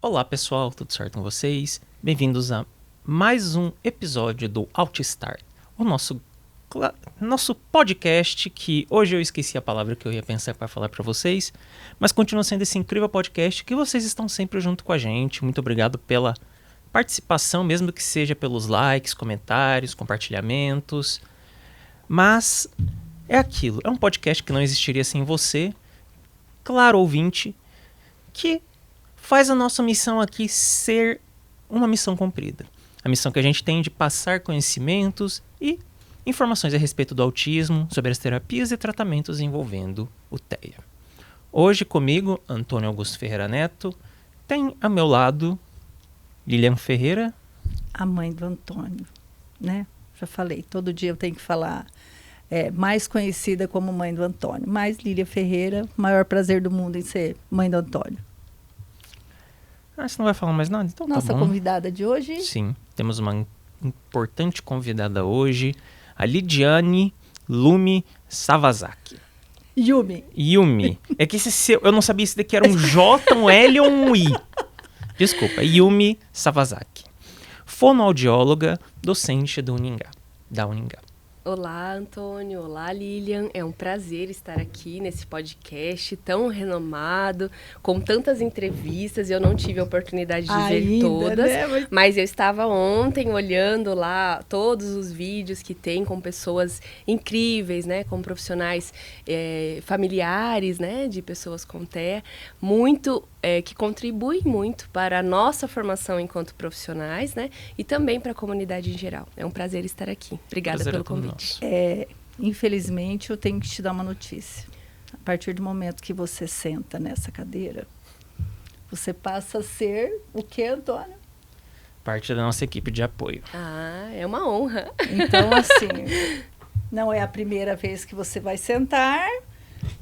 Olá pessoal, tudo certo com vocês? Bem-vindos a mais um episódio do Altistar, o nosso podcast que hoje eu esqueci a palavra que eu ia pensar para falar para vocês, mas continua sendo esse incrível podcast que vocês estão sempre junto com a gente. Muito obrigado pela participação, mesmo que seja pelos likes, comentários, compartilhamentos. Mas é aquilo, é um podcast que não existiria sem você, claro ouvinte, que faz a nossa missão aqui ser uma missão cumprida. A missão que a gente tem de passar conhecimentos e informações a respeito do autismo, sobre as terapias e tratamentos envolvendo o TEA. Hoje comigo, Antônio Augusto Ferreira Neto, tem ao meu lado Lilian Ferreira. A mãe do Antônio, né? Já falei, todo dia eu tenho que falar, mais conhecida como mãe do Antônio. Mas Lilian Ferreira, maior prazer do mundo em ser mãe do Antônio. Você não vai falar mais nada? Então Nossa tá bom. convidada de hoje? Sim, temos uma importante convidada hoje, a Lidiane Lume Savazaki. Yumi. É que eu não sabia se daqui era um J, um L ou um I. Desculpa, Yumi Savazaki. Fonoaudióloga, docente da Uningá. Olá, Antônio. Olá, Lilian. É um prazer estar aqui nesse podcast tão renomado, com tantas entrevistas. Eu não tive a oportunidade de ver todas, né? Mas eu estava ontem olhando lá todos os vídeos que tem com pessoas incríveis, né? Com profissionais familiares, né? De pessoas com TEA. Que contribuem muito para a nossa formação enquanto profissionais, né? E também para a comunidade em geral. É um prazer estar aqui. Obrigada pelo convite. Infelizmente, eu tenho que te dar uma notícia. A partir do momento que você senta nessa cadeira, você passa a ser o quê, Antônio? Parte da nossa equipe de apoio. É uma honra. Então, assim, não é a primeira vez que você vai sentar,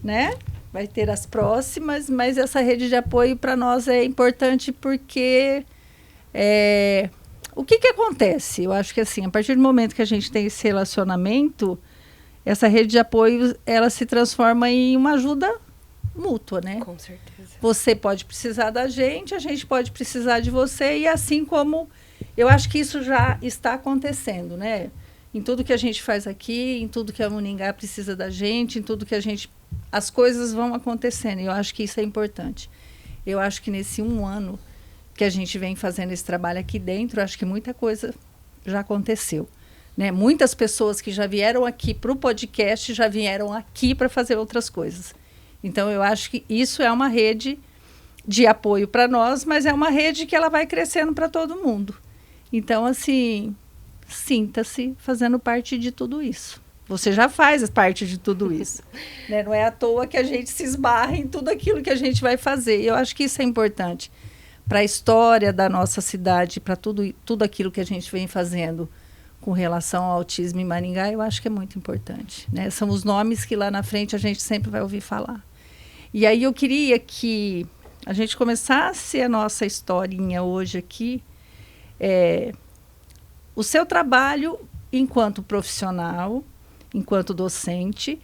né? Vai ter as próximas, mas essa rede de apoio para nós é importante porque o que acontece? Eu acho que assim, a partir do momento que a gente tem esse relacionamento, essa rede de apoio, ela se transforma em uma ajuda mútua, né? Com certeza. Você pode precisar da gente, a gente pode precisar de você, e assim como eu acho que isso já está acontecendo, né? Em tudo que a gente faz aqui, em tudo que a Uningá precisa da gente, em tudo que as coisas vão acontecendo, e eu acho que isso é importante. Eu acho que nesse 1 ano que a gente vem fazendo esse trabalho aqui dentro, acho que muita coisa já aconteceu, né? Muitas pessoas que já vieram aqui para o podcast, já vieram aqui para fazer outras coisas. Então, eu acho que isso é uma rede de apoio para nós, mas é uma rede que ela vai crescendo para todo mundo. Então, assim, sinta-se fazendo parte de tudo isso. Você já faz parte de tudo isso, né? Não é à toa que a gente se esbarra em tudo aquilo que a gente vai fazer. E eu acho que isso é importante para a história da nossa cidade, para tudo aquilo que a gente vem fazendo com relação ao autismo em Maringá. Eu acho que é muito importante, né? São os nomes que lá na frente a gente sempre vai ouvir falar. E aí eu queria que a gente começasse a nossa historinha hoje aqui, o seu trabalho enquanto profissional, enquanto docente,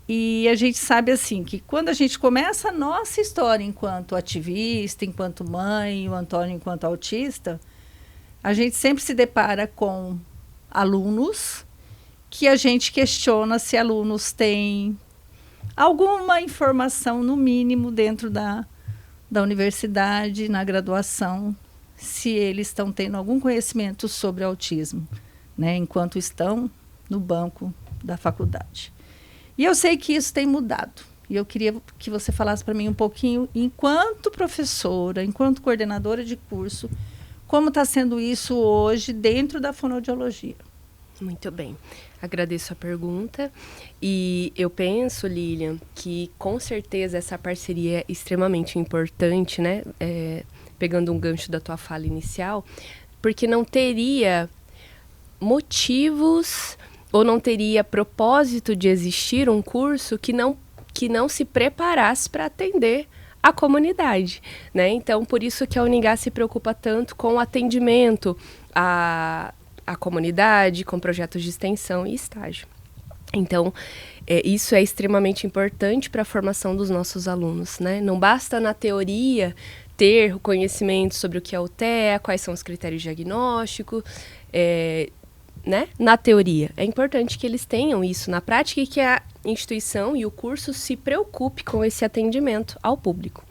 e a gente sabe assim que quando a gente começa a nossa história enquanto ativista, enquanto mãe, o Antônio enquanto autista, a gente sempre se depara com alunos que a gente questiona se alunos têm alguma informação, no mínimo, dentro da universidade, na graduação, se eles estão tendo algum conhecimento sobre autismo, né, enquanto estão no banco da faculdade. E eu sei que isso tem mudado. E eu queria que você falasse para mim um pouquinho, enquanto professora, enquanto coordenadora de curso, como está sendo isso hoje dentro da fonoaudiologia. Muito bem. Agradeço a pergunta. E eu penso, Lilian, que com certeza essa parceria é extremamente importante, né? Pegando um gancho da tua fala inicial, porque não teria motivos ou não teria propósito de existir um curso que não se preparasse para atender a comunidade, né? Então, por isso que a Uningá se preocupa tanto com o atendimento à comunidade, com projetos de extensão e estágio. Então, isso é extremamente importante para a formação dos nossos alunos, né? Não basta na teoria ter o conhecimento sobre o que é o TEA, quais são os critérios diagnósticos, né? Na teoria. É importante que eles tenham isso na prática e que a instituição e o curso se preocupe com esse atendimento ao público.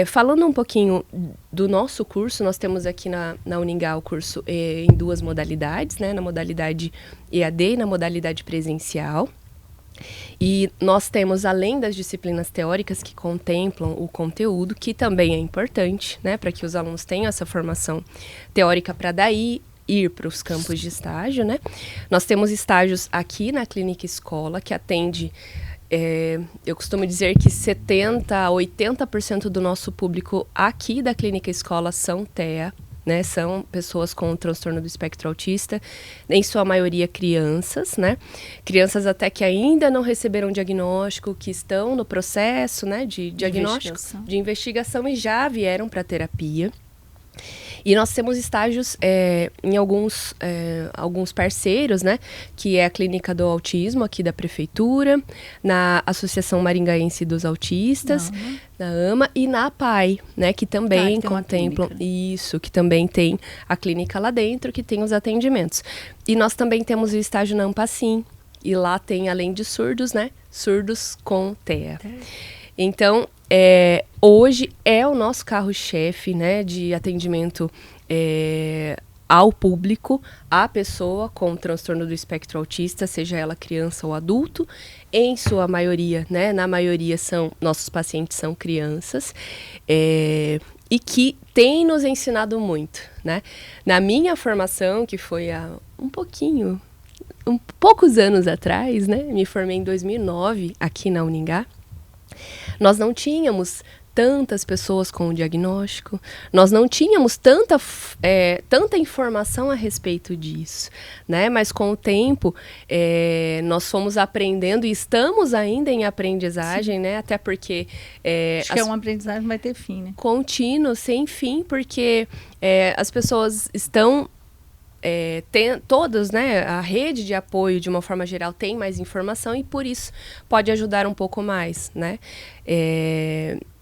Falando um pouquinho do nosso curso, nós temos aqui na Uningá o curso em 2 modalidades, né? Na modalidade EAD e na modalidade presencial. E nós temos, além das disciplinas teóricas que contemplam o conteúdo, que também é importante, né? Para que os alunos tenham essa formação teórica para daí ir para os campos de estágio, né? Nós temos estágios aqui na Clínica Escola, que atende, eu costumo dizer que 70% a 80% do nosso público aqui da Clínica Escola são TEA, né? São pessoas com transtorno do espectro autista, em sua maioria crianças, né? Crianças até que ainda não receberam diagnóstico, que estão no processo, né, de diagnóstico, de investigação e já vieram para terapia. E nós temos estágios em alguns parceiros, né? Que é a Clínica do Autismo aqui da Prefeitura, na Associação Maringaense dos Autistas, na AMA e na APAI, né? Que também contemplam isso, que também tem a clínica lá dentro, que tem os atendimentos. E nós também temos o estágio na Ampacim, e lá tem, além de surdos, né? Surdos com TEA. Então, hoje é o nosso carro-chefe, né, de atendimento ao público, à pessoa com transtorno do espectro autista, seja ela criança ou adulto. Em sua maioria, né, na maioria nossos pacientes são crianças, e que tem nos ensinado muito, né? Na minha formação, que foi há poucos anos atrás, né, me formei em 2009 aqui na Uningá. Nós não tínhamos tantas pessoas com o diagnóstico, nós não tínhamos tanta informação a respeito disso, né? Mas com o tempo, nós fomos aprendendo e estamos ainda em aprendizagem, né? Até porque... Acho que é uma aprendizagem que vai ter fim, né? Contínuo, sem fim, porque as pessoas estão... todas, né, a rede de apoio, de uma forma geral, tem mais informação e, por isso, pode ajudar um pouco mais, né?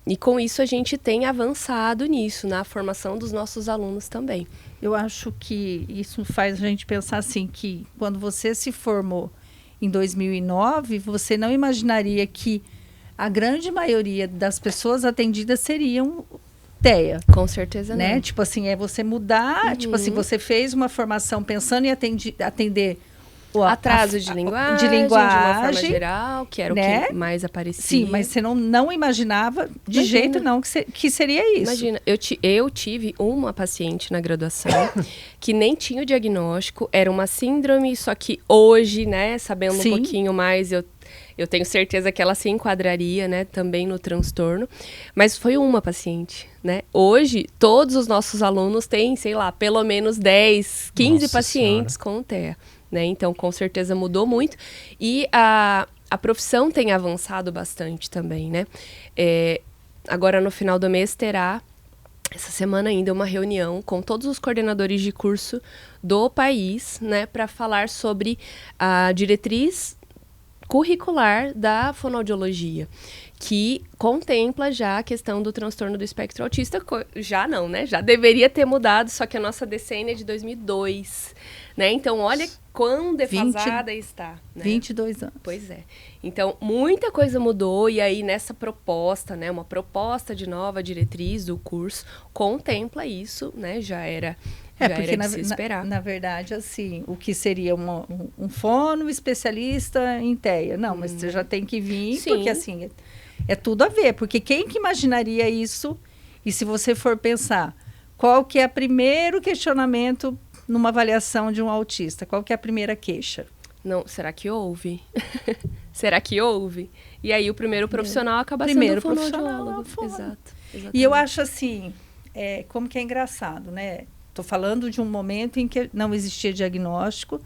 E, com isso, a gente tem avançado nisso, na formação dos nossos alunos também. Eu acho que isso faz a gente pensar assim, que quando você se formou em 2009, você não imaginaria que a grande maioria das pessoas atendidas seriam TEA. Com certeza né? Não. Tipo assim, você mudar, tipo assim, você fez uma formação pensando em atender o atraso de linguagem, de uma forma geral, que era, né, o que mais aparecia. Sim, mas você não imaginava de jeito não que seria isso. Imagina, eu tive uma paciente na graduação que nem tinha o diagnóstico, era uma síndrome, só que hoje, né, sabendo um pouquinho mais, eu tenho certeza que ela se enquadraria, né, também no transtorno, mas foi uma paciente, né? Hoje, todos os nossos alunos têm, sei lá, pelo menos 10, 15 pacientes com TEA, né? Então, com certeza mudou muito. E a profissão tem avançado bastante também, né? Agora, no final do mês, terá, essa semana ainda, uma reunião com todos os coordenadores de curso do país, né, para falar sobre a diretriz curricular da fonoaudiologia, que contempla já a questão do transtorno do espectro autista. Já não, né? Já deveria ter mudado, só que a nossa DCN é de 2002, né? Então, olha quão defasada está. Né? 22 anos. Pois é. Então, muita coisa mudou, e aí nessa proposta, né, uma proposta de nova diretriz do curso, contempla isso, né? Já era porque de se esperar. Na verdade, assim, o que seria um fono especialista em TEA? Não, mas você já tem que vir, porque assim, é tudo a ver. Porque quem que imaginaria isso? E se você for pensar, qual que é o primeiro questionamento numa avaliação de um autista? Qual que é a primeira queixa? Não, será que houve? Será que houve? E aí o primeiro profissional acaba sendo o fonoaudiólogo. Exato. E eu acho assim, como que é engraçado, né? Estou falando de um momento em que não existia diagnóstico.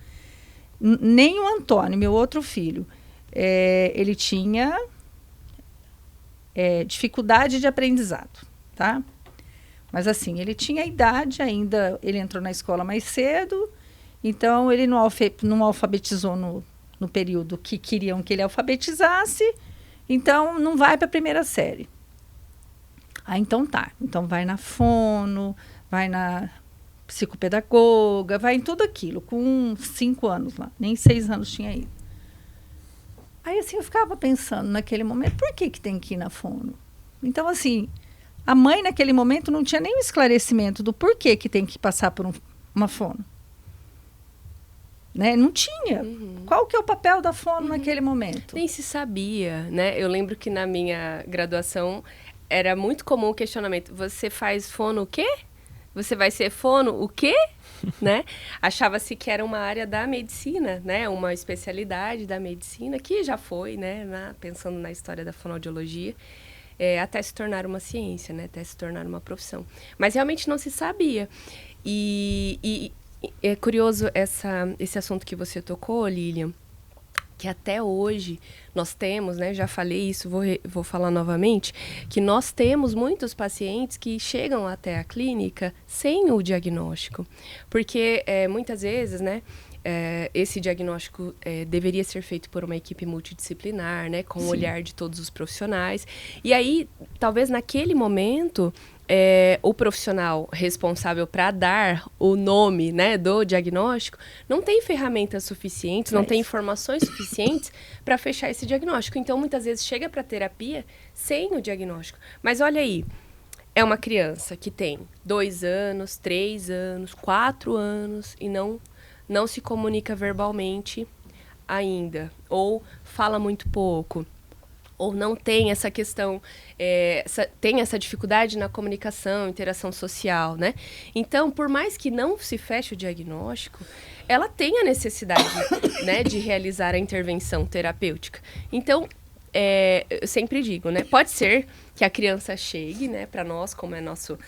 Nem o Antônio, meu outro filho, ele tinha dificuldade de aprendizado, tá? Mas assim, ele tinha idade ainda, ele entrou na escola mais cedo, então ele não alfabetizou no período que queriam que ele alfabetizasse, então não vai para a primeira série. Ah, então tá. Então vai na fono, vai na psicopedagoga, vai em tudo aquilo, com 5 anos lá. Nem 6 anos tinha ido. Aí, assim, eu ficava pensando naquele momento, por que tem que ir na fono? Então, assim, a mãe naquele momento não tinha nenhum esclarecimento do porquê que tem que passar por uma fono. Né? Não tinha. Qual que é o papel da fono naquele momento? Nem se sabia, né? Eu lembro que na minha graduação era muito comum o questionamento. Você faz fono o quê? Você vai ser fono o quê? Né? Achava-se que era uma área da medicina, né? Uma especialidade da medicina, que já foi, né? Pensando na história da fonoaudiologia, até se tornar uma ciência, né? Até se tornar uma profissão. Mas realmente não se sabia. E é curioso esse assunto que você tocou, Lilian, que até hoje nós temos, né, já falei isso, vou falar novamente, que nós temos muitos pacientes que chegam até a clínica sem o diagnóstico. Porque muitas vezes, né, esse diagnóstico deveria ser feito por uma equipe multidisciplinar, né, com o olhar de todos os profissionais. E aí, talvez naquele momento, o profissional responsável para dar o nome, né, do diagnóstico não tem ferramentas suficientes, não tem informações suficientes para fechar esse diagnóstico. Então, muitas vezes, chega para terapia sem o diagnóstico. Mas olha aí, é uma criança que tem 2 anos, 3 anos, 4 anos e não se comunica verbalmente ainda, ou fala muito pouco, ou não tem essa questão, tem essa dificuldade na comunicação, interação social, né? Então, por mais que não se feche o diagnóstico, ela tem a necessidade, né, de realizar a intervenção terapêutica. Então, eu sempre digo, né? Pode ser que a criança chegue, né, para nós, como é nosso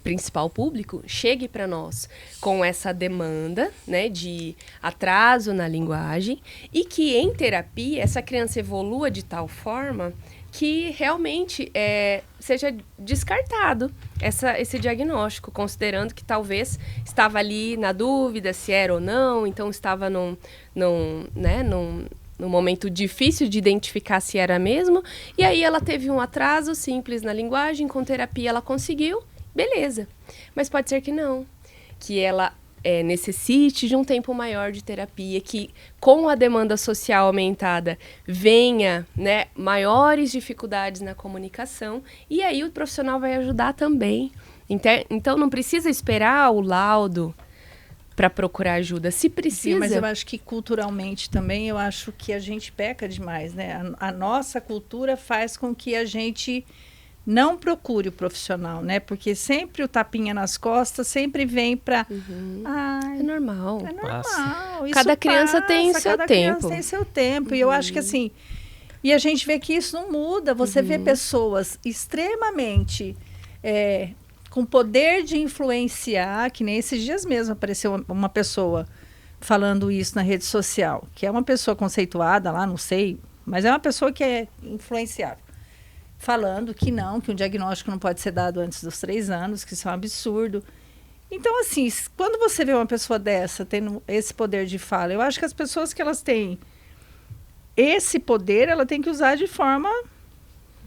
principal público, chegue para nós com essa demanda, né, de atraso na linguagem, e que em terapia essa criança evolua de tal forma que realmente seja descartado esse diagnóstico, considerando que talvez estava ali na dúvida se era ou não, então estava num momento difícil de identificar se era mesmo, e aí ela teve um atraso simples na linguagem, com terapia ela conseguiu, beleza. Mas pode ser que não, que ela necessite de um tempo maior de terapia, que com a demanda social aumentada venha, né, maiores dificuldades na comunicação, e aí o profissional vai ajudar também. Então não precisa esperar o laudo para procurar ajuda, se precisa. Sim, mas eu acho que culturalmente também, eu acho que a gente peca demais, né? A nossa cultura faz com que a gente não procure o profissional, né? Porque sempre o tapinha nas costas sempre vem para... É normal. É normal. Cada criança tem seu cada tempo. Criança tem seu tempo. E eu acho que assim... E a gente vê que isso não muda. Você vê pessoas extremamente... com poder de influenciar, que nem esses dias mesmo apareceu uma pessoa falando isso na rede social, que é uma pessoa conceituada lá, não sei, mas é uma pessoa que é influenciável, falando que um diagnóstico não pode ser dado antes dos 3 anos, que isso é um absurdo. Então, assim, quando você vê uma pessoa dessa tendo esse poder de fala, eu acho que as pessoas que elas têm esse poder, ela tem que usar de forma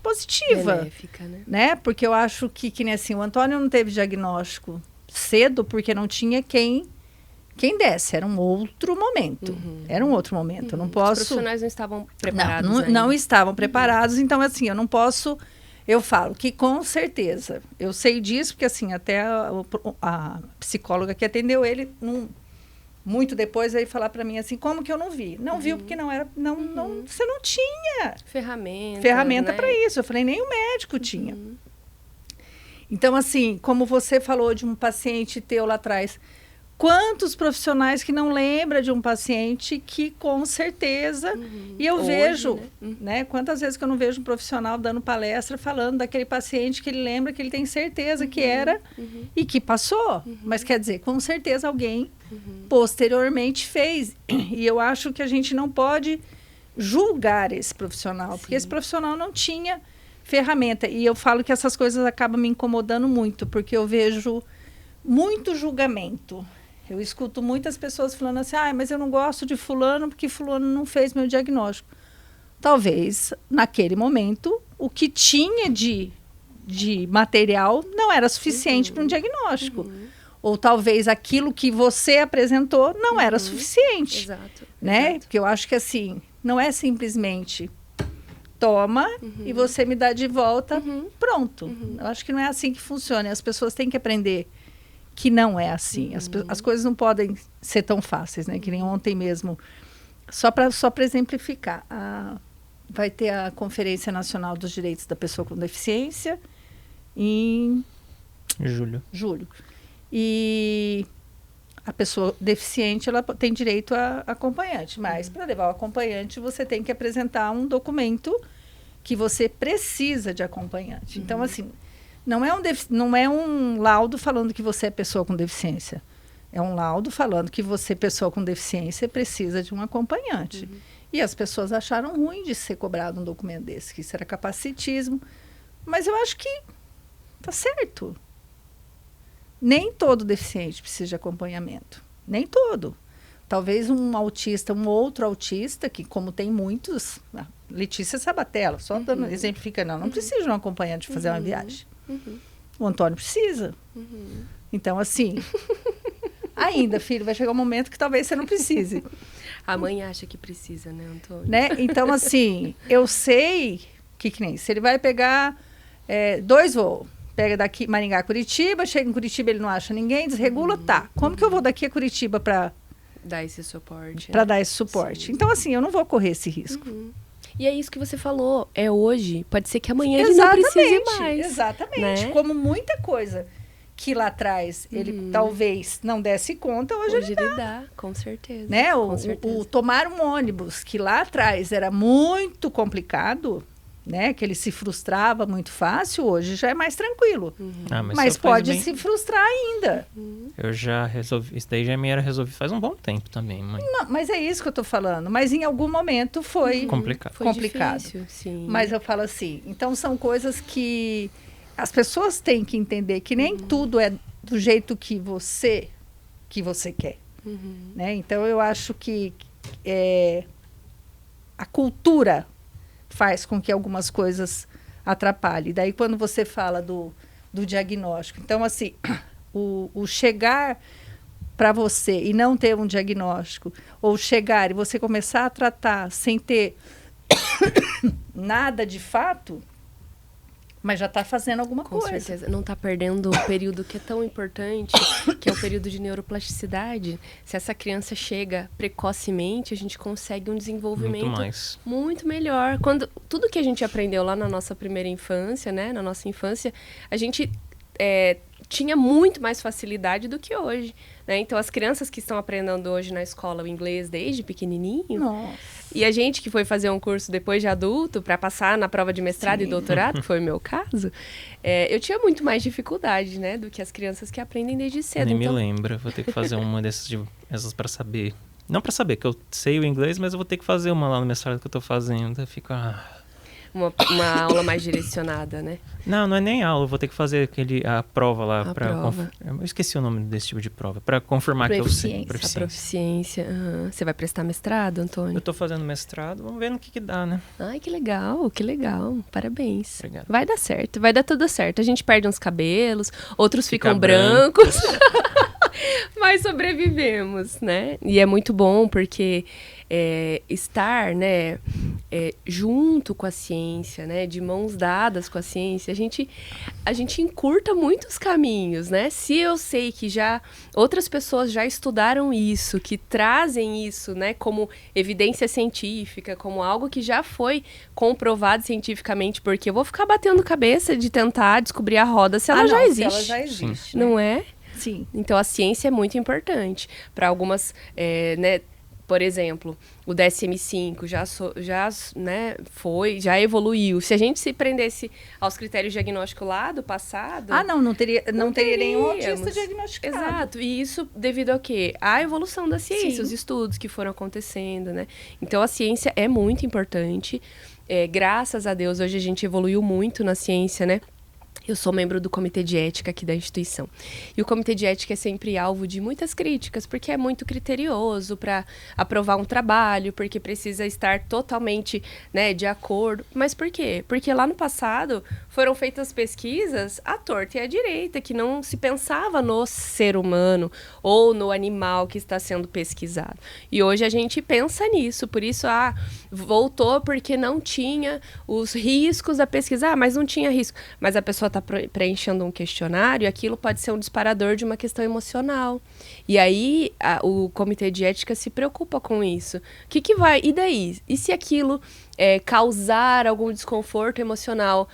positiva, benéfica, né? Porque eu acho que nem assim, o Antônio não teve diagnóstico cedo porque não tinha quem desse, era um outro momento. Era um outro momento. Eu não posso... Os profissionais não estavam preparados não estavam preparados, então assim, eu não posso... Eu falo que com certeza, eu sei disso, porque assim, até a psicóloga que atendeu ele, muito depois veio falar para mim assim, como que eu não vi? Não viu porque não era, você não tinha ferramenta, né, para isso. Eu falei, nem o médico tinha. Então, assim, como você falou de um paciente teu lá atrás, quantos profissionais que não lembram de um paciente que com certeza, e eu hoje, vejo, né, quantas vezes que eu não vejo um profissional dando palestra falando daquele paciente que ele lembra, que ele tem certeza que era e que passou, mas quer dizer, com certeza alguém posteriormente fez, e eu acho que a gente não pode julgar esse profissional, porque esse profissional não tinha ferramenta, e eu falo que essas coisas acabam me incomodando muito, porque eu vejo muito julgamento. Eu escuto muitas pessoas falando assim, mas eu não gosto de fulano porque fulano não fez meu diagnóstico. Talvez, naquele momento, o que tinha de de material não era suficiente para um diagnóstico. Ou talvez aquilo que você apresentou não era suficiente. Exato. Né? Exato. Porque eu acho que assim, não é simplesmente toma e você me dá de volta, pronto. Eu acho que não é assim que funciona. As pessoas têm que aprender que não é assim. As coisas não podem ser tão fáceis, né? Que nem ontem mesmo. Só para exemplificar, vai ter a Conferência Nacional dos Direitos da Pessoa com Deficiência em julho. E a pessoa deficiente, ela tem direito a acompanhante, mas para levar o acompanhante, você tem que apresentar um documento que você precisa de acompanhante. Então, assim, não é um laudo falando que você é pessoa com deficiência. É um laudo falando que você, pessoa com deficiência, precisa de um acompanhante. E as pessoas acharam ruim de ser cobrado um documento desse, que isso era capacitismo. Mas eu acho que tá certo. Nem todo deficiente precisa de acompanhamento. Nem todo. Talvez um outro autista, que como tem muitos... Letícia Sabatella, só dando exemplificando, não precisa de um acompanhante fazer uma viagem. O Antônio precisa. Então, assim... Ainda, filho, vai chegar um momento que talvez você não precise. A mãe acha que precisa, né, Antônio? Né? Então, assim, eu sei que nem se ele vai pegar 2 voos. Pega daqui Maringá a Curitiba, chega em Curitiba, ele não acha ninguém, desregula, tá. Como que eu vou daqui a Curitiba para dar esse suporte? Para dar esse suporte. Sim. Então, assim, eu não vou correr esse risco. E é isso que você falou, é hoje. Pode ser que amanhã ele não precise mais. Exatamente. Né? Como muita coisa que lá atrás ele talvez não desse conta, hoje ele dá. Com certeza. Né? Com certeza. O tomar um ônibus, que lá atrás era muito complicado, né? Que ele se frustrava muito fácil, hoje já é mais tranquilo. Mas pode se frustrar ainda. Eu já resolvi, isso daí já me era resolvido faz um bom tempo também, mãe. Não, mas é isso que eu tô falando. Mas em algum momento foi complicado. Foi difícil, sim. Mas eu falo assim, então são coisas que as pessoas têm que entender que nem tudo é do jeito que você quer. Né? Então eu acho que a cultura faz com que algumas coisas atrapalhem. Daí quando você fala do diagnóstico, então assim, o chegar para você e não ter um diagnóstico, ou chegar e você começar a tratar sem ter nada de fato, mas já está fazendo alguma coisa. Com certeza. Não está perdendo o período que é tão importante, que é o período de neuroplasticidade. Se essa criança chega precocemente, a gente consegue um desenvolvimento muito melhor. Tudo que a gente aprendeu lá na nossa primeira infância, né, na nossa infância, a gente tinha muito mais facilidade do que hoje. Né? Então, as crianças que estão aprendendo hoje na escola o inglês desde pequenininho... Nossa. E a gente que foi fazer um curso depois de adulto para passar na prova de mestrado e doutorado, que foi o meu caso, eu tinha muito mais dificuldade, né, do que as crianças que aprendem desde cedo. Nem me lembro, vou ter que fazer uma dessas para saber. Não para saber que eu sei o inglês, mas eu vou ter que fazer uma lá no mestrado que eu tô fazendo. Eu fico... Uma aula mais direcionada, né? Não é nem aula, eu vou ter que fazer a prova lá. Prova. Eu esqueci o nome desse tipo de prova, para confirmar que eu sei. A proficiência. Você vai prestar mestrado, Antônio? Eu tô fazendo mestrado, vamos ver no que dá, né? Ai, que legal. Parabéns. Obrigado. Vai dar certo, vai dar tudo certo. A gente perde uns cabelos, outros ficam brancos. Mas sobrevivemos, né? E é muito bom porque estar, né, junto com a ciência, né, de mãos dadas com a ciência, a gente encurta muitos caminhos, né? Se eu sei que outras pessoas já estudaram isso, que trazem isso, né, como evidência científica, como algo que já foi comprovado cientificamente, porque eu vou ficar batendo cabeça de tentar descobrir a roda se ela já existe. Se ela já existe, não é? Sim. Então, a ciência é muito importante para algumas, né? Por exemplo, o DSM-5 já evoluiu. Se a gente se prendesse aos critérios diagnósticos lá do passado... não teria nenhum autista diagnosticado. Exato. E isso devido ao quê? À evolução da ciência, Sim. os estudos que foram acontecendo, né? Então, a ciência é muito importante. Graças a Deus, hoje a gente evoluiu muito na ciência, né? Eu sou membro do Comitê de Ética aqui da instituição. E o Comitê de Ética é sempre alvo de muitas críticas, porque é muito criterioso para aprovar um trabalho, porque precisa estar totalmente, né, de acordo. Mas por quê? Porque lá no passado foram feitas pesquisas à torta e à direita, que não se pensava no ser humano ou no animal que está sendo pesquisado. E hoje a gente pensa nisso, por isso, voltou porque não tinha os riscos da pesquisa. Mas não tinha risco. Mas a pessoa está preenchendo um questionário e aquilo pode ser um disparador de uma questão emocional. E aí o Comitê de Ética se preocupa com isso. O que vai? E daí? E se aquilo causar algum desconforto emocional?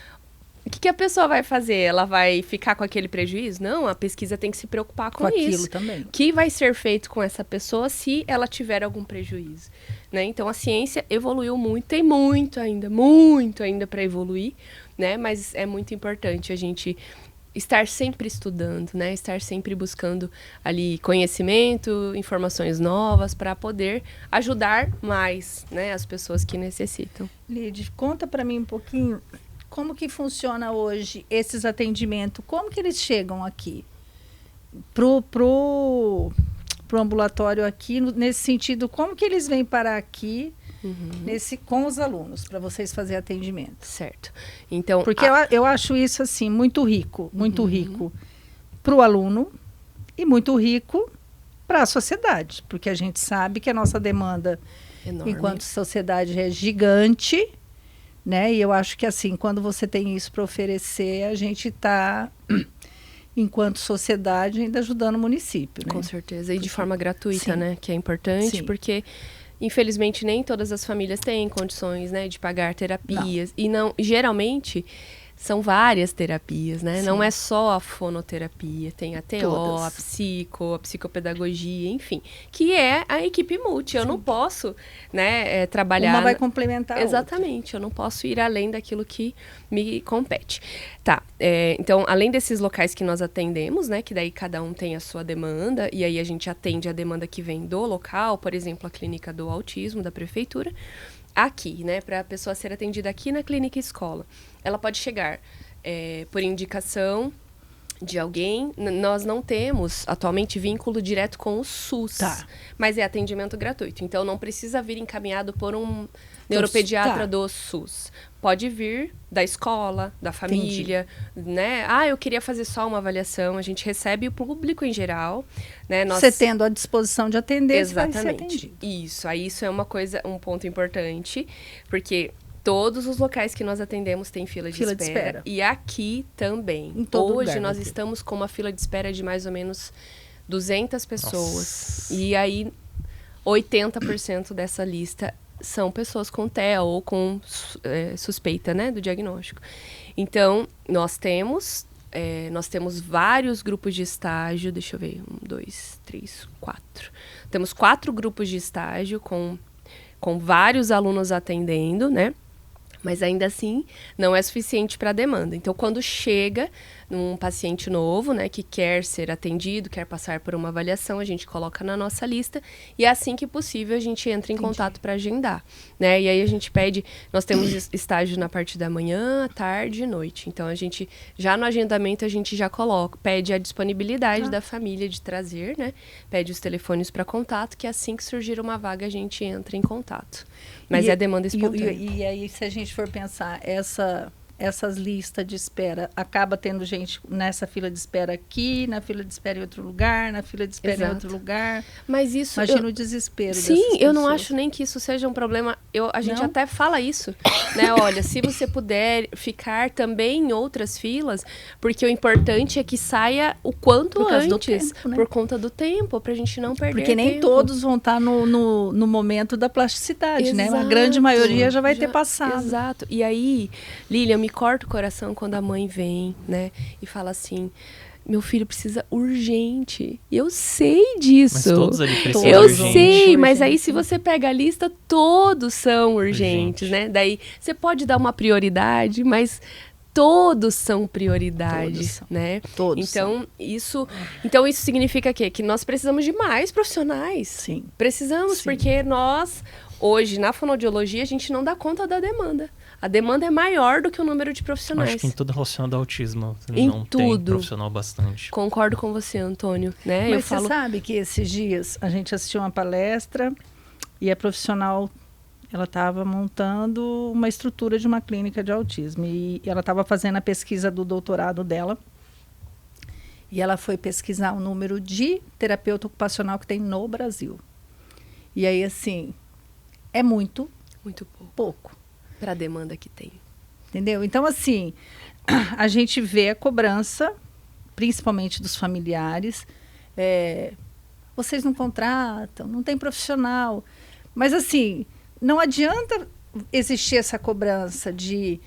O que a pessoa vai fazer? Ela vai ficar com aquele prejuízo? Não, a pesquisa tem que se preocupar com isso. Aquilo também. O que vai ser feito com essa pessoa se ela tiver algum prejuízo? Né? Então, a ciência evoluiu muito, tem muito ainda para evoluir, né? Mas é muito importante a gente estar sempre estudando, né? Estar sempre buscando ali conhecimento, informações novas para poder ajudar mais, né, as pessoas que necessitam. Lide, conta para mim um pouquinho como que funciona hoje esses atendimentos, como que eles chegam aqui pro ambulatório aqui, nesse sentido, como que eles vêm parar aqui com os alunos, para vocês fazerem atendimento? Certo. Então, porque eu acho isso assim muito rico para o aluno e muito rico para a sociedade, porque a gente sabe que a nossa demanda, enorme, enquanto sociedade, é gigante, né? E eu acho que assim, quando você tem isso para oferecer, a gente está, enquanto sociedade, ainda ajudando o município, né? Com certeza, e de forma gratuita, né? Que é importante, Sim. Porque infelizmente nem todas as famílias têm condições, né, de pagar terapias. Não. E geralmente são várias terapias, né? Sim. Não é só a fonoterapia, tem a TO, Todas. a psicopedagogia, enfim, que é a equipe multi. Eu não posso, né, trabalhar... Uma vai complementar a Exatamente, eu não posso ir além daquilo que me compete. Tá, então, além desses locais que nós atendemos, né, que daí cada um tem a sua demanda, e aí a gente atende a demanda que vem do local, por exemplo, a clínica do autismo da prefeitura, aqui, né, para a pessoa ser atendida aqui na clínica escola. Ela pode chegar por indicação de alguém. Nós não temos atualmente vínculo direto com o SUS, mas é atendimento gratuito. Então não precisa vir encaminhado por um neuropediatra do SUS. Pode vir da escola, da família, né? Eu queria fazer só uma avaliação. A gente recebe o público em geral, né? Você tendo a disposição de atender, exatamente. Você vai ser atendido. Isso. Aí isso é um ponto importante, porque todos os locais que nós atendemos têm fila de espera. E aqui também. Em todo Hoje lugar, nós aqui. estamos com uma fila de espera de mais ou menos 200 pessoas. Nossa. E aí 80% dessa lista são pessoas com TEA ou com suspeita, né, do diagnóstico. Então, nós temos vários grupos de estágio. Deixa eu ver, 1, 2, 3, 4. Temos 4 grupos de estágio com vários alunos atendendo, né? Mas ainda assim não é suficiente para a demanda. Então, quando chega um paciente novo, né, que quer ser atendido, quer passar por uma avaliação, a gente coloca na nossa lista e assim que possível a gente entra em contato para agendar, né? E aí a gente pede, nós temos estágio na parte da manhã, tarde e noite. Então a gente já no agendamento a gente já pede a disponibilidade da família de trazer, né? Pede os telefones para contato, que assim que surgir uma vaga a gente entra em contato. Mas é demanda espontânea. E aí, se a gente for pensar, essas listas de espera, acaba tendo gente nessa fila de espera aqui, na fila de espera em outro lugar, na fila de espera em outro lugar. Mas isso... Imagina o desespero dessas Sim, eu não pessoas. acho nem que isso seja um problema. A gente Não? até fala isso, né? Olha, se você puder ficar também em outras filas, porque o importante é que saia o quanto Por causa do antes, tempo, né? por conta do tempo, pra gente não perder Porque nem tempo. todos vão estar no momento da plasticidade, né? A grande Exato. maioria já vai ter passado. Exato. E aí, Lilian, me corta o coração quando a mãe vem, né? E fala assim, meu filho precisa urgente. E eu sei disso. Mas todos ali precisam Eu urgente. sei, mas urgente. aí se você pega a lista, todos são urgentes, né? Daí você pode dar uma prioridade, mas todos são prioridade, Todos são. né? Todos Então isso significa quê? Que nós precisamos de mais profissionais. Sim. Precisamos, Sim. porque nós, hoje, na fonoaudiologia, a gente não dá conta da demanda. A demanda é maior do que o número de profissionais. Acho que em tudo relacionado ao autismo Em não tem tudo. profissional bastante. Concordo com você, Antônio. Né? Mas você sabe que esses dias a gente assistiu uma palestra e a profissional, ela estava montando uma estrutura de uma clínica de autismo. E ela estava fazendo a pesquisa do doutorado dela. E ela foi pesquisar o número de terapeuta ocupacional que tem no Brasil. E aí, assim, é muito pouco. Para a demanda que tem. Entendeu? Então, assim, a gente vê a cobrança, principalmente dos familiares. Vocês não contratam, não tem profissional. Mas, assim, não adianta existir essa cobrança de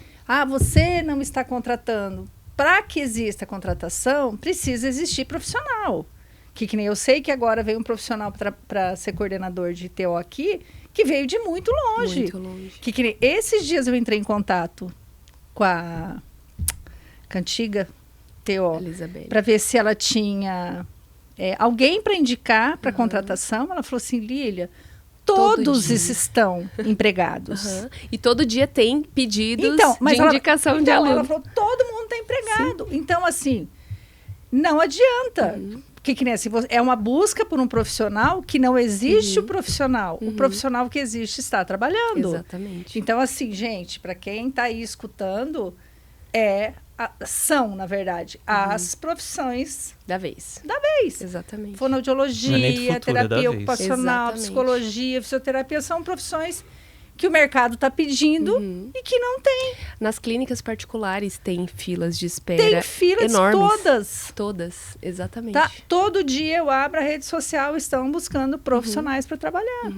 você não está contratando. Para que exista contratação, precisa existir profissional. Que nem eu sei que agora veio um profissional para ser coordenador de TO aqui, que veio de muito longe. Muito longe. Que nem, esses dias eu entrei em contato com a antiga TO para ver se ela tinha alguém para indicar para contratação. Ela falou assim, Lília, todos estão empregados. E todo dia tem pedidos de indicação de aluno. Ela falou, todo mundo está empregado. Sim. Então, assim, não adianta. Que nem assim, é uma busca por um profissional que não existe o profissional. O profissional que existe está trabalhando. Exatamente. Então, assim, gente, para quem está aí escutando, são, na verdade, as profissões da vez. Exatamente. Fonoaudiologia, terapia ocupacional, psicologia, fisioterapia, são profissões que o mercado está pedindo e que não tem. Nas clínicas particulares tem filas de espera tem filas enormes. Todas, exatamente. Tá? Todo dia eu abro a rede social, estão buscando profissionais para trabalhar.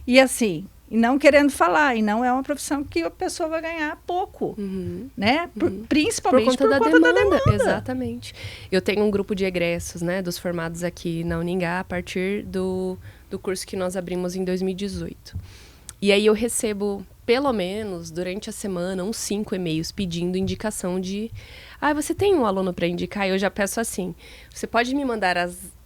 E assim, e não querendo falar, e não é uma profissão que a pessoa vai ganhar pouco, né? Principalmente por conta da demanda. Exatamente. Eu tenho um grupo de egressos, né, dos formados aqui na Uningá a partir do curso que nós abrimos em 2018. E aí eu recebo, pelo menos, durante a semana, uns 5 e-mails pedindo indicação de... você tem um aluno para indicar? E eu já peço assim, você pode me mandar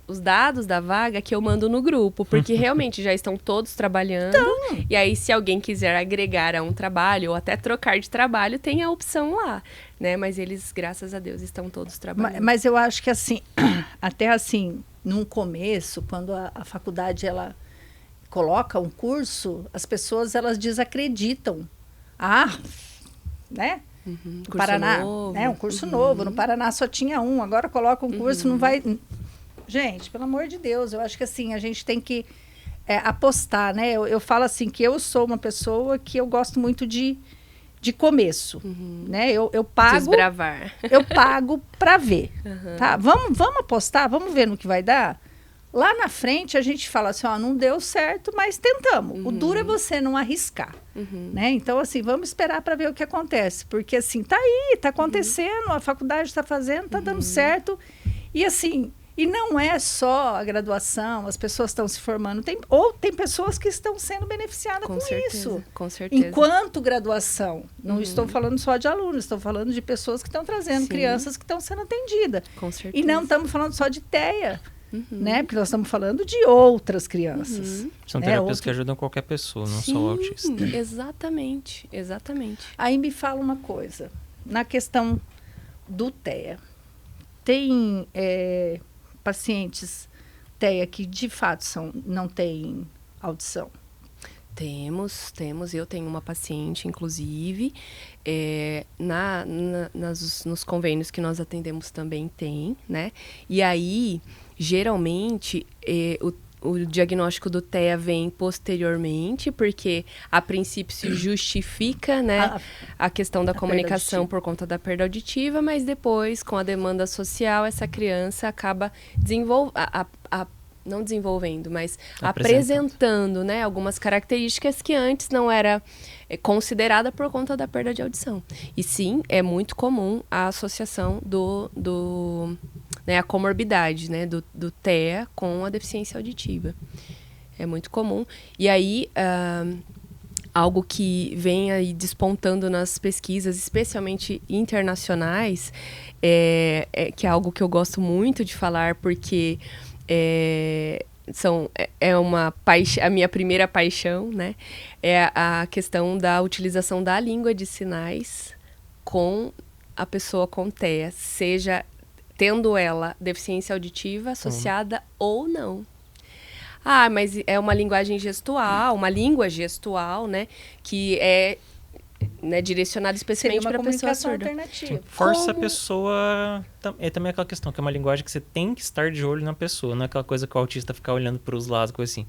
os dados da vaga que eu mando no grupo, porque realmente já estão todos trabalhando. Então. E aí, se alguém quiser agregar a um trabalho ou até trocar de trabalho, tem a opção lá, né? Mas eles, graças a Deus, estão todos trabalhando. Mas eu acho que assim, até assim, num começo, quando a faculdade, ela coloca um curso, as pessoas, elas desacreditam. Né? No Paraná, novo. Né? Um curso novo. No Paraná só tinha um, agora coloca um curso, não vai... Gente, pelo amor de Deus, eu acho que assim, a gente tem que apostar, né? Eu falo assim, que eu sou uma pessoa que eu gosto muito de começo, né? Eu pago... Desbravar. Eu pago para ver, tá? Vamos apostar, vamos ver no que vai dar? Lá na frente, a gente fala assim, não deu certo, mas tentamos. O duro é você não arriscar, né? Então, assim, vamos esperar para ver o que acontece. Porque, assim, tá aí, tá acontecendo, a faculdade está fazendo, tá dando certo. E, assim, e não é só a graduação, as pessoas estão se formando. Tem pessoas que estão sendo beneficiadas com isso. Com certeza. Enquanto graduação. Não estou falando só de alunos, estou falando de pessoas que estão trazendo crianças que estão sendo atendidas. Com certeza. E não estamos falando só de TEA. Né? Porque nós estamos falando de outras crianças. São terapias que ajudam qualquer pessoa, não só o autista. Exatamente. Aí me fala uma coisa. Na questão do TEA, tem pacientes TEA que de fato não têm audição? Temos. Eu tenho uma paciente, inclusive, nos convênios que nós atendemos também tem, né? E aí, geralmente, o diagnóstico do TEA vem posteriormente, porque a princípio se justifica, né, a questão da comunicação por conta da perda auditiva, mas depois, com a demanda social, essa criança acaba não desenvolvendo, mas apresentando, né, algumas características que antes não era considerada por conta da perda de audição. E sim, é muito comum a associação né, a comorbidade, né, do TEA com a deficiência auditiva. É muito comum. E aí, algo que vem aí despontando nas pesquisas, especialmente internacionais, que é algo que eu gosto muito de falar, porque a minha primeira paixão, né? É a questão da utilização da língua de sinais com a pessoa com TEA, seja tendo ela deficiência auditiva associada ou não. Mas é uma linguagem gestual, uma língua gestual, né? Que é, né, direcionada especialmente para a pessoa surda. Alternativa. Força a pessoa... É também aquela questão, que é uma linguagem que você tem que estar de olho na pessoa. Não é aquela coisa que o autista fica olhando para os lados, coisa assim.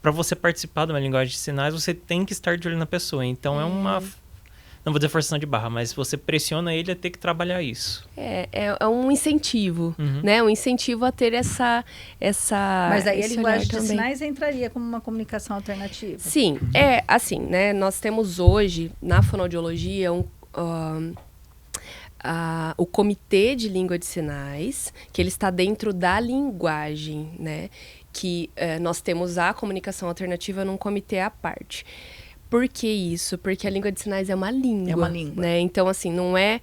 Para você participar de uma linguagem de sinais, você tem que estar de olho na pessoa. Então é uma... Não vou dizer forçação de barra, mas você pressiona ele a ter que trabalhar isso. É um incentivo, né? Um incentivo a ter essa Mas aí a esse linguagem de olhar também. sinais entraria como uma comunicação alternativa? Sim, é assim, né? Nós temos hoje, na fonoaudiologia, o Comitê de Língua de Sinais, que ele está dentro da linguagem, né? Que nós temos a comunicação alternativa num comitê à parte. Por que isso? Porque a língua de sinais é uma língua. É uma língua. Né? Então, assim, não é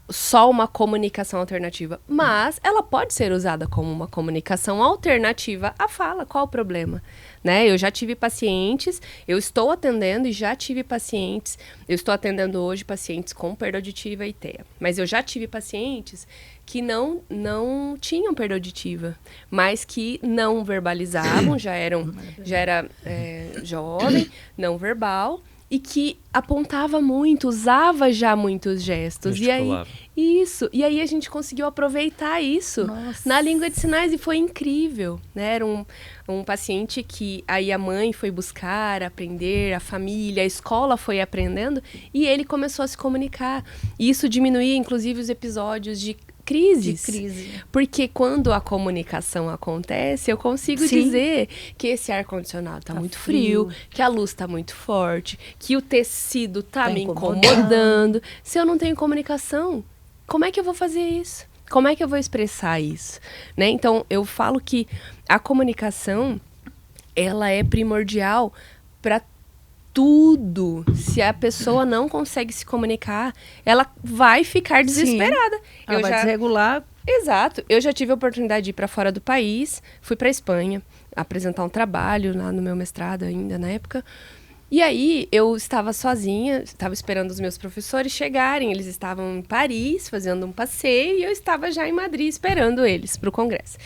só uma comunicação alternativa. Mas ela pode ser usada como uma comunicação alternativa à fala. Qual o problema? Né? Eu já tive pacientes, eu estou atendendo e já tive pacientes. Eu estou atendendo hoje pacientes com perda auditiva e TEA. Mas eu já tive pacientes que não tinham perda auditiva, mas que não verbalizavam, já era jovem, não verbal, e que apontava muito, usava já muitos gestos. E aí a gente conseguiu aproveitar isso na língua de sinais e foi incrível, né? Era um paciente que aí a mãe foi buscar, aprender, a família, a escola foi aprendendo, e ele começou a se comunicar. E isso diminuía, inclusive, os episódios de crises. Porque quando a comunicação acontece, eu consigo dizer que esse ar-condicionado tá muito frio, que a luz tá muito forte, que o tecido tá me incomodando. Se eu não tenho comunicação, como é que eu vou fazer isso? Como é que eu vou expressar isso? Né? Então, eu falo que a comunicação, ela é primordial para tudo. Se a pessoa não consegue se comunicar, ela vai ficar desesperada. Sim, ela vai desregular. Exato. Eu já tive a oportunidade de ir para fora do país, fui para a Espanha, apresentar um trabalho lá no meu mestrado ainda na época. E aí eu estava sozinha, estava esperando os meus professores chegarem, eles estavam em Paris fazendo um passeio e eu estava já em Madrid esperando eles para o congresso.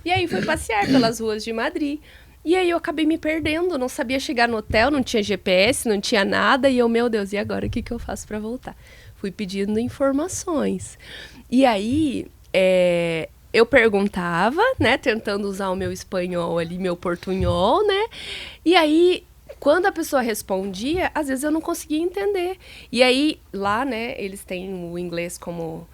E aí fui passear pelas ruas de Madrid. E aí eu acabei me perdendo, não sabia chegar no hotel, não tinha GPS, não tinha nada. E eu, meu Deus, e agora o que eu faço para voltar? Fui pedindo informações. E aí eu perguntava, né, tentando usar o meu espanhol ali, meu portunhol, né? E aí, quando a pessoa respondia, às vezes eu não conseguia entender. E aí, lá, né, eles têm o inglês como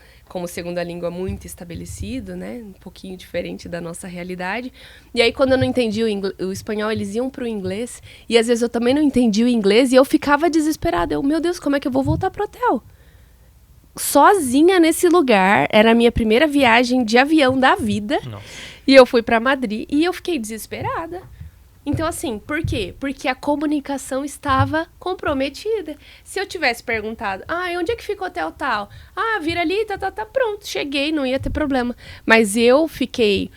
segunda língua muito estabelecido, né? Um pouquinho diferente da nossa realidade. E aí, quando eu não entendia o espanhol, eles iam para o inglês. E às vezes eu também não entendia o inglês e eu ficava desesperada. Eu, meu Deus, como é que eu vou voltar pro hotel? Sozinha nesse lugar. Era a minha primeira viagem de avião da vida. Nossa. E eu fui para Madrid e eu fiquei desesperada. Então, assim, por quê? Porque a comunicação estava comprometida. Se eu tivesse perguntado, onde é que fica o hotel tal? Vira ali, pronto, cheguei, não ia ter problema. Mas eu fiquei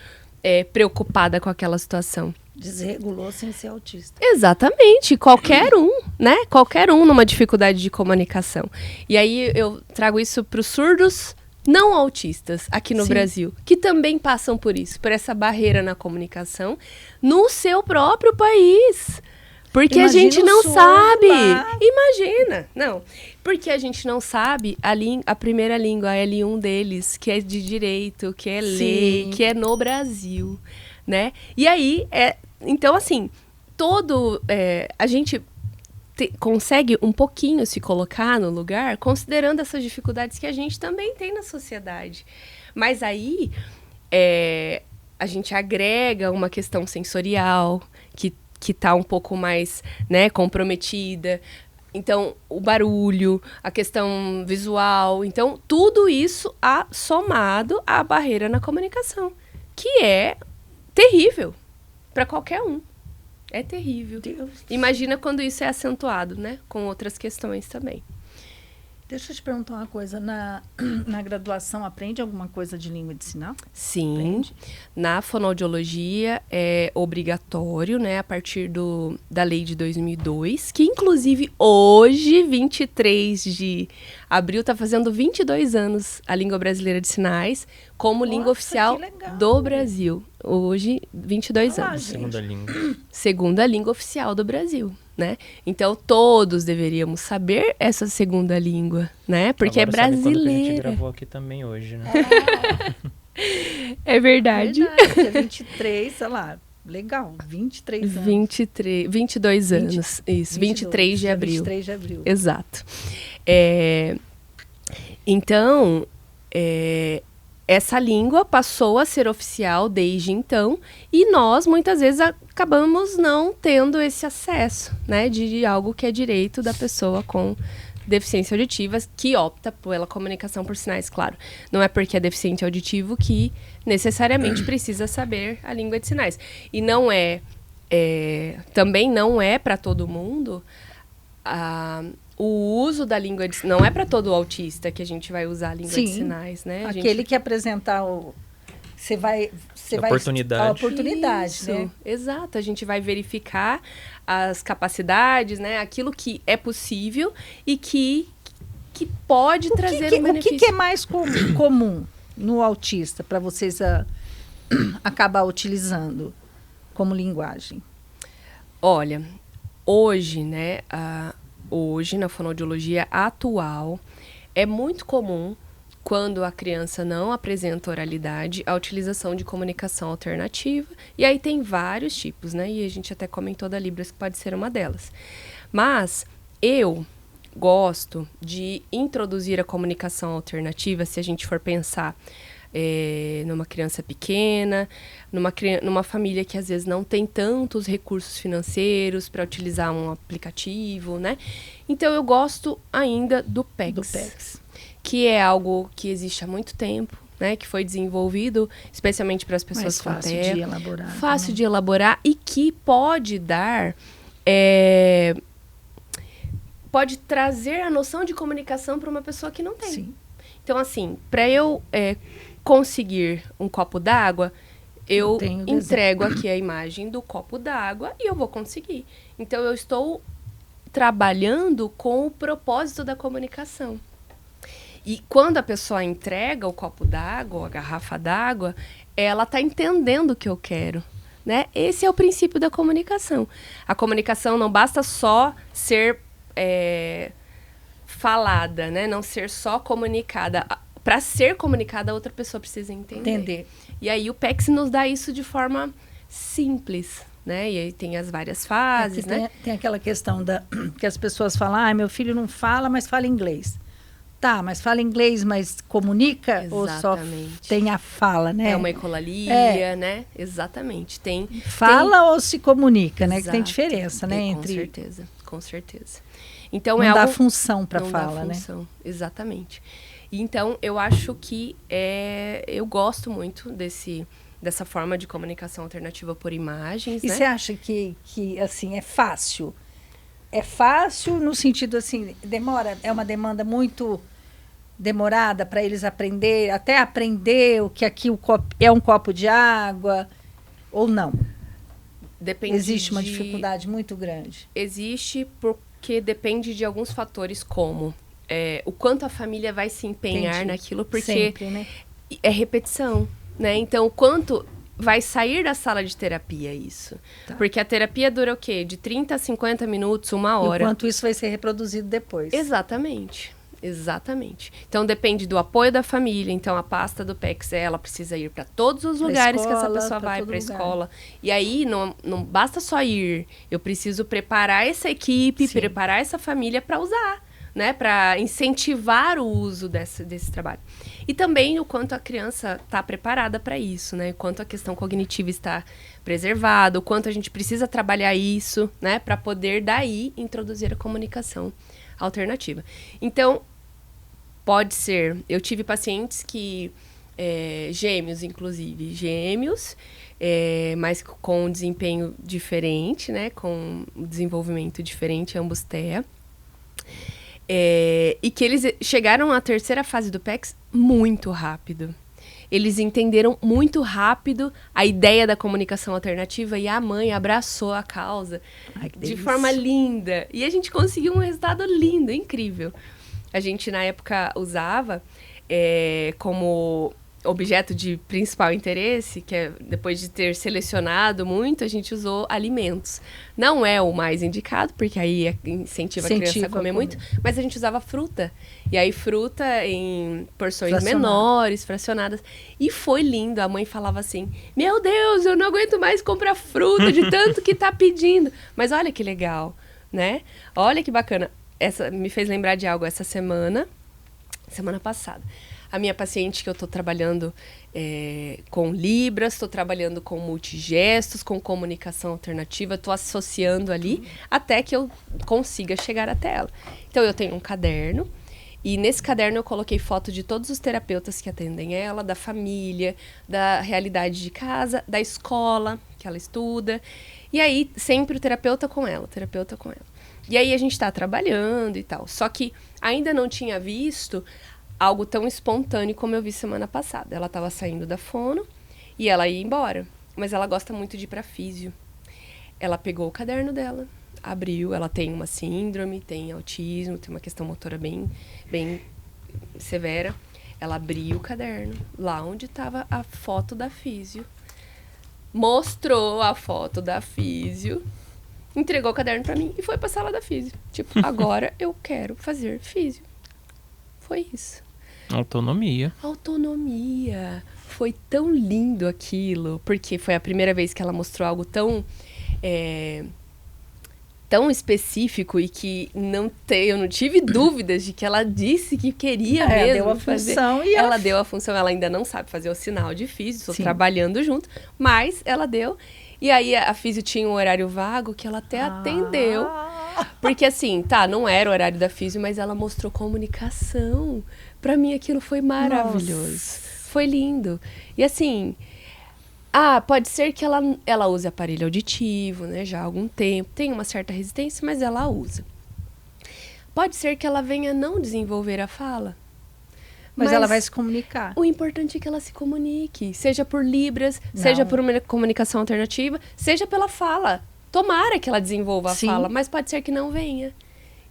preocupada com aquela situação. Desregulou sem ser autista. Exatamente, qualquer um, né? Qualquer um numa dificuldade de comunicação. E aí eu trago isso para os surdos não autistas aqui no Brasil, que também passam por isso, por essa barreira na comunicação no seu próprio país. Porque a gente não sabe. Imagina. Não. Porque a gente não sabe a primeira língua, a L1 deles, que é de direito, que é lei, que é no Brasil, né? E aí, então assim, a gente consegue um pouquinho se colocar no lugar, considerando essas dificuldades que a gente também tem na sociedade. Mas aí, a gente agrega uma questão sensorial, que está um pouco mais, né, comprometida. Então, o barulho, a questão visual. Então, tudo isso somado à barreira na comunicação, que é terrível para qualquer um. É terrível. Deus. Imagina quando isso é acentuado, né? Com outras questões também. Deixa eu te perguntar uma coisa. Na graduação, aprende alguma coisa de língua de sinal? Sim, Aprende? na fonoaudiologia é obrigatório, né, a partir da lei de 2002, que inclusive hoje, 23 de abril, está fazendo 22 anos a língua brasileira de sinais como língua Nossa, oficial que legal. do Brasil. Hoje, 22 Olha lá, anos. gente. Segunda língua. Segunda língua oficial do Brasil, né? Então, todos deveríamos saber essa segunda língua, né? Porque Agora é sabe quando que a gente brasileira. gravou aqui também hoje, né? É verdade. Verdade, é 23, sei lá. Legal, 23 anos. 22 anos. Isso, 23 de abril. 23 de abril. Exato. Então, essa língua passou a ser oficial desde então e nós, muitas vezes, acabamos não tendo esse acesso, né, de algo que é direito da pessoa com deficiência auditiva, que opta pela comunicação por sinais, claro. Não é porque é deficiente auditivo que necessariamente precisa saber a língua de sinais. E não também não é para todo mundo o uso da língua de sinais. Não é para todo autista que a gente vai usar a língua de sinais, né? Aquele que apresentar o... Você vai... Oportunidade. A oportunidade, Isso, né? exato. A gente vai verificar as capacidades, né? Aquilo que é possível e que pode trazer um benefício. O que é mais comum no autista para vocês acabar utilizando como linguagem? Olha, hoje, né? Hoje, na fonoaudiologia atual, é muito comum, quando a criança não apresenta oralidade, a utilização de comunicação alternativa. E aí tem vários tipos, né? E a gente até comentou da Libras, que pode ser uma delas. Mas eu gosto de introduzir a comunicação alternativa, se a gente for pensar numa criança pequena, numa família que às vezes não tem tantos recursos financeiros para utilizar um aplicativo, né? Então eu gosto ainda do PECS. Que é algo que existe há muito tempo, né? Que foi desenvolvido especialmente para as pessoas com fácil TEA. de elaborar. Fácil também. de elaborar e que pode dar... pode trazer a noção de comunicação para uma pessoa que não tem. Sim. Então, assim, para eu conseguir um copo d'água, eu entrego aqui a imagem do copo d'água e eu vou conseguir. Então, eu estou trabalhando com o propósito da comunicação. E quando a pessoa entrega o copo d'água, ou a garrafa d'água, ela está entendendo o que eu quero, né? Esse é o princípio da comunicação. A comunicação não basta só ser falada, né? Não ser só comunicada. Para ser comunicada, a outra pessoa precisa entender. E aí o PECS nos dá isso de forma simples, né? E aí tem as várias fases, né? Tem aquela questão que as pessoas falam, meu filho não fala, mas fala inglês. Tá, mas fala inglês, mas comunica? Exatamente. Ou só tem a fala, né? É uma ecolalia, né? Exatamente. Fala ou se comunica, né? Exato. Que tem diferença, né? Com certeza. Então, não dá função para fala, né? Não dá função, né? Exatamente. Então, eu acho que eu gosto muito dessa forma de comunicação alternativa por imagens, e né? você acha que assim, é fácil? É fácil no sentido, assim, é uma demanda muito demorada para eles até aprender o que aqui é um copo de água, ou não? Existe uma dificuldade muito grande. Existe porque depende de alguns fatores, como o quanto a família vai se empenhar naquilo, porque sempre, né? É repetição, né? Então, o quanto vai sair da sala de terapia isso. Tá. Porque a terapia dura o quê? De 30 a 50 minutos, 1 hora. Enquanto isso vai ser reproduzido depois. Exatamente. Então, depende do apoio da família. Então, a pasta do PECS, ela precisa ir para todos os lugares que essa pessoa vai, para a escola. E aí, não basta só ir. Eu preciso preparar essa equipe, preparar essa família para usar, né? Para incentivar o uso desse trabalho. E também o quanto a criança está preparada para isso, né? O quanto a questão cognitiva está preservada, o quanto a gente precisa trabalhar isso, né? Para poder, daí, introduzir a comunicação alternativa. Então, pode ser... Eu tive pacientes que... gêmeos, inclusive. Gêmeos, mas com um desempenho diferente, né? Com um desenvolvimento diferente, ambos TEA. E que eles chegaram à terceira fase do PECS muito rápido. Eles entenderam muito rápido a ideia da comunicação alternativa e a mãe abraçou a causa de forma linda. E a gente conseguiu um resultado lindo, incrível. A gente, na época, usava como objeto de principal interesse, que é depois de ter selecionado muito, a gente usou alimentos. Não é o mais indicado, porque aí incentiva a criança a comer muito, mas a gente usava fruta. E aí fruta em porções menores, fracionadas. E foi lindo. A mãe falava assim, meu Deus, eu não aguento mais comprar fruta de tanto que tá pedindo. Mas olha que legal, né? Olha que bacana. Essa me fez lembrar de algo essa semana passada. A minha paciente que eu estou trabalhando com Libras, estou trabalhando com multigestos, com comunicação alternativa, estou associando ali até que eu consiga chegar até ela. Então, eu tenho um caderno e nesse caderno eu coloquei foto de todos os terapeutas que atendem ela, da família, da realidade de casa, da escola que ela estuda. E aí, sempre o terapeuta com ela. E aí, a gente está trabalhando e tal. Só que ainda não tinha visto algo tão espontâneo como eu vi semana passada. Ela estava saindo da fono e ela ia embora. Mas ela gosta muito de ir para físio. Ela pegou o caderno dela, abriu. Ela tem uma síndrome, tem autismo, tem uma questão motora bem severa. Ela abriu o caderno, lá onde estava a foto da físio. Mostrou a foto da físio. Entregou o caderno para mim e foi para a sala da físio. Tipo, agora eu quero fazer físio. Foi isso. Autonomia. Foi tão lindo aquilo, porque foi a primeira vez que ela mostrou algo tão específico e que eu não tive dúvidas de que ela disse que queria mesmo deu a fazer. Função e ela deu a função, ela ainda não sabe fazer o sinal de físio, estou trabalhando junto, mas ela deu. E aí a físio tinha um horário vago que ela até atendeu. Porque assim, não era o horário da físio, mas ela mostrou comunicação. Pra mim aquilo foi maravilhoso. Nossa. Foi lindo. E assim, pode ser que ela use aparelho auditivo, né, já há algum tempo. Tem uma certa resistência, mas ela usa. Pode ser que ela venha não desenvolver a fala. Mas ela vai se comunicar. O importante é que ela se comunique. Seja por Libras, seja por uma comunicação alternativa, seja pela fala. Tomara que ela desenvolva a fala, mas pode ser que não venha.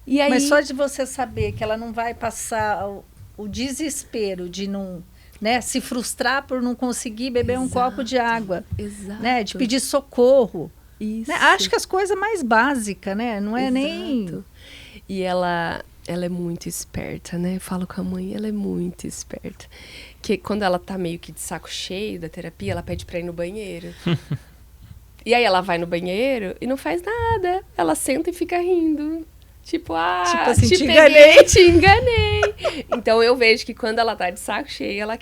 E aí... Mas só de você saber que ela não vai passar o desespero de não, né, se frustrar por não conseguir beber um copo de água. Exato. Né, de pedir socorro. Isso. Né? Acho que as coisas mais básicas, né? Não é nem... E ela é muito esperta, né? Eu falo com a mãe, ela é muito esperta. Que quando ela tá meio que de saco cheio da terapia, ela pede pra ir no banheiro. E aí ela vai no banheiro e não faz nada. Ela senta e fica rindo. Tipo assim, te enganei. Então eu vejo que quando ela tá de saco cheio, ela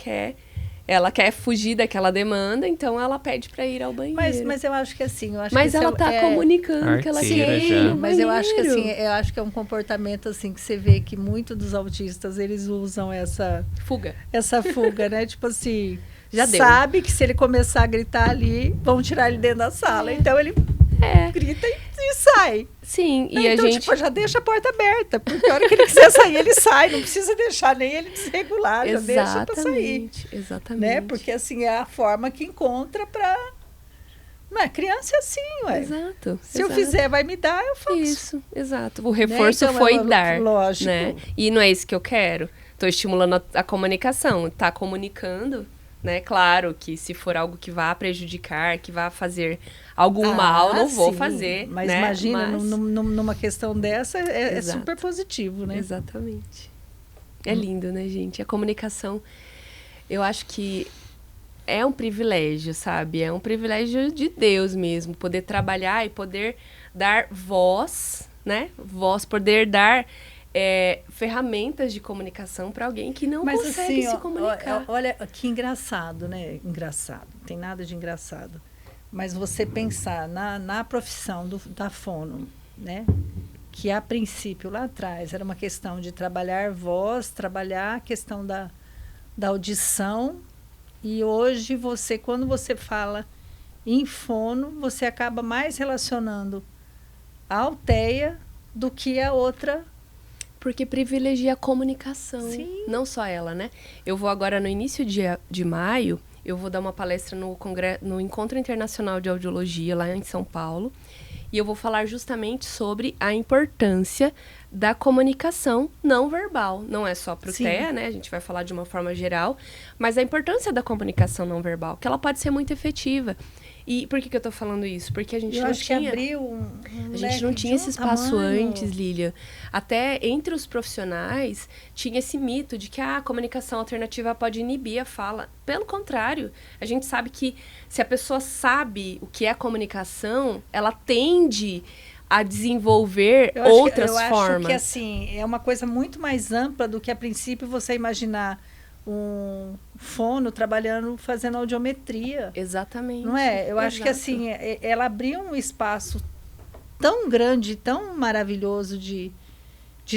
quer fugir daquela demanda, então ela pede pra ir ao banheiro. Mas eu acho que assim, mas ela tá comunicando que ela quer ir. Mas eu acho que assim, é um comportamento assim que você vê que muitos dos autistas, eles usam essa fuga, né? Tipo assim, já sabe que se ele começar a gritar ali, vão tirar ele dentro da sala. Então ele grita e sai. Sim, e então, a gente... já deixa a porta aberta, porque a hora que ele quiser sair, ele sai. Não precisa deixar nem ele desregular, já deixa pra sair. Exatamente. Né? Porque, assim, é a forma que encontra pra... Não é? Criança é assim, ué. Exato. Se eu fizer, vai me dar, eu faço. Isso, exato. O reforço foi dar. Lógico. Né? E não é isso que eu quero. Tô estimulando a comunicação. Tá comunicando... Né? Claro que se for algo que vá prejudicar, que vá fazer algum mal, não vou fazer. Mas né? imagina, numa questão dessa, é super positivo, né? Exatamente. É lindo, né, gente? A comunicação, eu acho que é um privilégio, sabe? É um privilégio de Deus mesmo, poder trabalhar e poder dar voz, né? Poder dar... ferramentas de comunicação para alguém que não consegue se comunicar. Olha, que engraçado, né? Engraçado, não tem nada de engraçado. Mas você pensar na profissão da fono, né? Que a princípio, lá atrás, era uma questão de trabalhar voz, trabalhar a questão da audição. E hoje, quando você fala em fono, você acaba mais relacionando a alteia do que a outra Porque privilegia a comunicação, Sim. não só ela, né? Eu vou agora, no início de maio, eu vou dar uma palestra no Encontro Internacional de Audiologia, lá em São Paulo, e eu vou falar justamente sobre a importância da comunicação não verbal. Não é só para o TEA, né? A gente vai falar de uma forma geral, mas a importância da comunicação não verbal, que ela pode ser muito efetiva. E por que eu tô falando isso? Porque a gente Eu não acho tinha... que abriu A gente não tinha esse espaço antes, Lília. Até entre os profissionais, tinha esse mito de que a comunicação alternativa pode inibir a fala. Pelo contrário, a gente sabe que se a pessoa sabe o que é comunicação, ela tende a desenvolver outras formas. Eu acho que, assim, é uma coisa muito mais ampla do que, a princípio, você imaginar um fono trabalhando, fazendo audiometria. Exatamente. Não é? Eu acho que, assim, ela abriu um espaço tão grande, tão maravilhoso de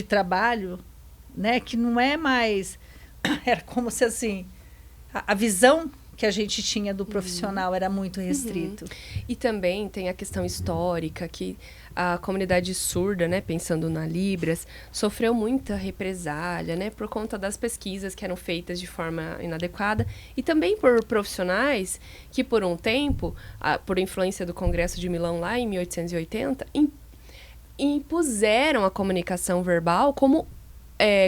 trabalho, né? Que não é mais... Era como se, assim, a visão que a gente tinha do profissional era muito restrito. E também tem a questão histórica, que a comunidade surda, né, pensando na Libras, sofreu muita represália, né, por conta das pesquisas que eram feitas de forma inadequada, e também por profissionais que, por um tempo, por influência do Congresso de Milão, lá em 1880, impuseram a comunicação verbal como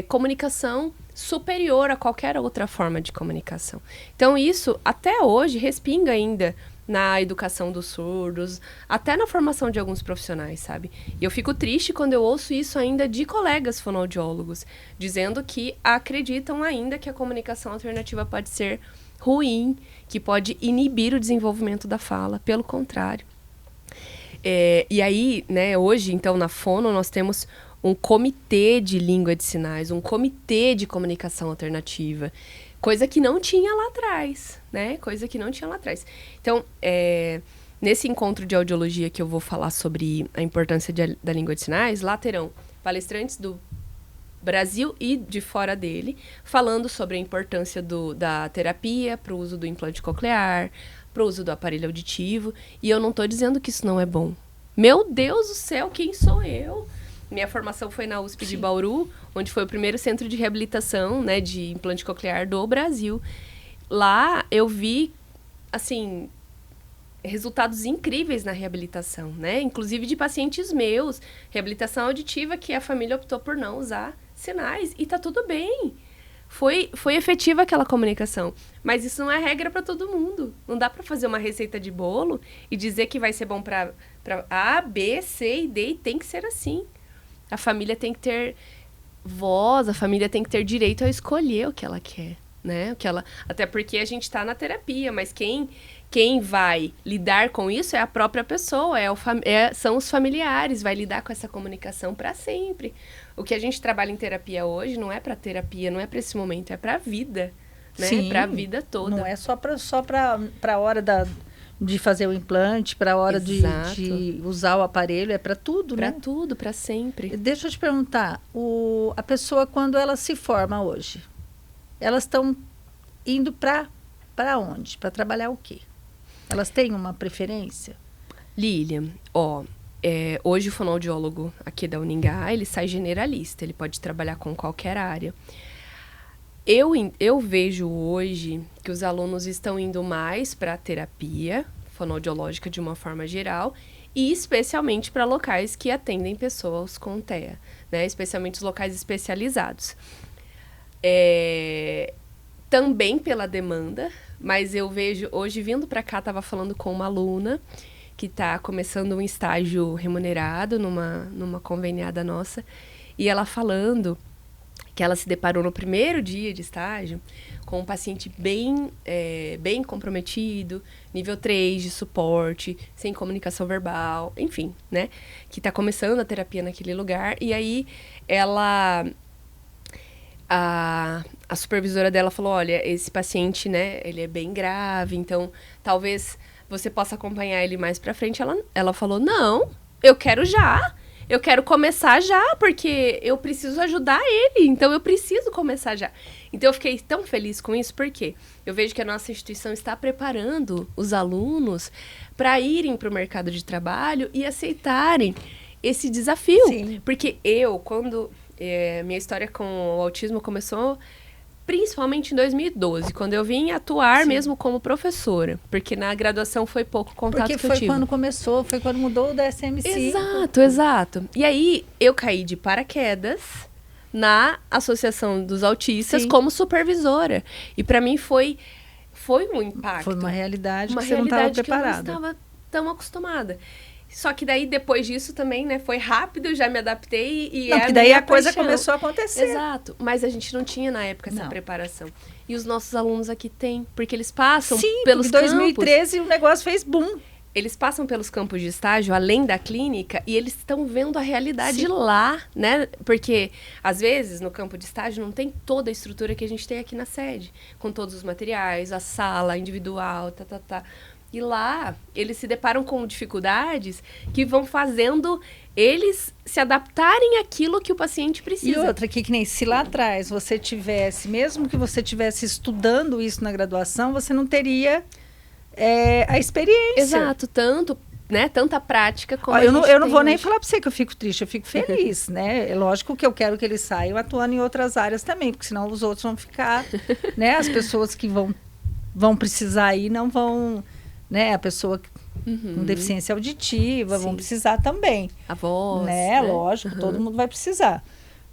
comunicação superior a qualquer outra forma de comunicação. Então, isso, até hoje, respinga ainda na educação dos surdos, até na formação de alguns profissionais, sabe? E eu fico triste quando eu ouço isso ainda de colegas fonoaudiólogos, dizendo que acreditam ainda que a comunicação alternativa pode ser ruim, que pode inibir o desenvolvimento da fala. Pelo contrário. E aí, né, hoje, então, na Fono, nós temos um comitê de língua de sinais, um comitê de comunicação alternativa, coisa que não tinha lá atrás, né? Coisa que não tinha lá atrás. Então, nesse encontro de audiologia que eu vou falar sobre a importância da língua de sinais, lá terão palestrantes do Brasil e de fora dele, falando sobre a importância da terapia para o uso do implante coclear, para o uso do aparelho auditivo, e eu não estou dizendo que isso não é bom. Meu Deus do céu, quem sou eu? Minha formação foi na USP de Bauru, onde foi o primeiro centro de reabilitação, né, de implante coclear do Brasil. Lá eu vi, assim, resultados incríveis na reabilitação, né? Inclusive de pacientes meus, reabilitação auditiva que a família optou por não usar sinais, e tá tudo bem. Foi efetiva aquela comunicação, mas isso não é regra para todo mundo. Não dá para fazer uma receita de bolo e dizer que vai ser bom para A, B, C e D, e tem que ser assim. A família tem que ter voz, a família tem que ter direito a escolher o que ela quer, né? Até porque a gente está na terapia, mas quem vai lidar com isso é a própria pessoa, são os familiares, vai lidar com essa comunicação para sempre. O que a gente trabalha em terapia hoje não é para terapia, não é para esse momento, é para a vida, né? Sim, para a vida toda. Não é só para a hora de fazer o implante, para a hora de usar o aparelho, é para tudo, né? Para tudo, para sempre. Deixa eu te perguntar, a pessoa, quando ela se forma hoje, elas estão indo para onde? Para trabalhar o quê? Elas têm uma preferência? Lilian, hoje o fonoaudiólogo aqui da Uningá, ele sai generalista, ele pode trabalhar com qualquer área. Eu vejo hoje que os alunos estão indo mais para a terapia fonoaudiológica de uma forma geral e especialmente para locais que atendem pessoas com TEA, né? Especialmente os locais especializados. Também pela demanda, mas eu vejo, hoje vindo para cá, estava falando com uma aluna que está começando um estágio remunerado numa conveniada nossa, e ela falando que ela se deparou no primeiro dia de estágio com um paciente bem comprometido, nível 3 de suporte, sem comunicação verbal, enfim, né? Que está começando a terapia naquele lugar. E aí, a supervisora dela falou, olha, esse paciente, né, ele é bem grave, então talvez você possa acompanhar ele mais pra frente. Ela falou, não, eu quero começar já, porque eu preciso ajudar ele, então eu preciso começar já. Então eu fiquei tão feliz com isso, porque eu vejo que a nossa instituição está preparando os alunos para irem para o mercado de trabalho e aceitarem esse desafio. Sim. Porque quando Minha história com o autismo começou principalmente em 2012, quando eu vim atuar mesmo como professora. Porque na graduação foi pouco contato que eu tive. Porque foi quando começou, foi quando mudou o DSM-5. Exato. E aí, eu caí de paraquedas na Associação dos Autistas como supervisora. E para mim foi um impacto. Foi uma realidade que você não estava preparada. Que eu não estava tão acostumada. Só que daí, depois disso também, né, foi rápido, eu já me adaptei e porque daí a coisa começou a acontecer. Exato, mas a gente não tinha na época essa preparação. E os nossos alunos aqui têm, porque eles passam pelos campos. Em 2013 o negócio fez boom. Eles passam pelos campos de estágio, além da clínica, e eles estão vendo a realidade lá, né? Porque, às vezes, no campo de estágio não tem toda a estrutura que a gente tem aqui na sede. Com todos os materiais, a sala individual, E lá, eles se deparam com dificuldades que vão fazendo eles se adaptarem àquilo que o paciente precisa. E outra, que nem se lá atrás você tivesse, mesmo que você tivesse estudando isso na graduação, você não teria a experiência. Exato, tanta prática como eu não vou nem falar para você que eu fico triste, eu fico feliz, né? É lógico que eu quero que eles saiam atuando em outras áreas também, porque senão os outros vão ficar, né? As pessoas que vão precisar ir não vão... Né, a pessoa com deficiência auditiva vão precisar também. A voz, né? Lógico, todo mundo vai precisar.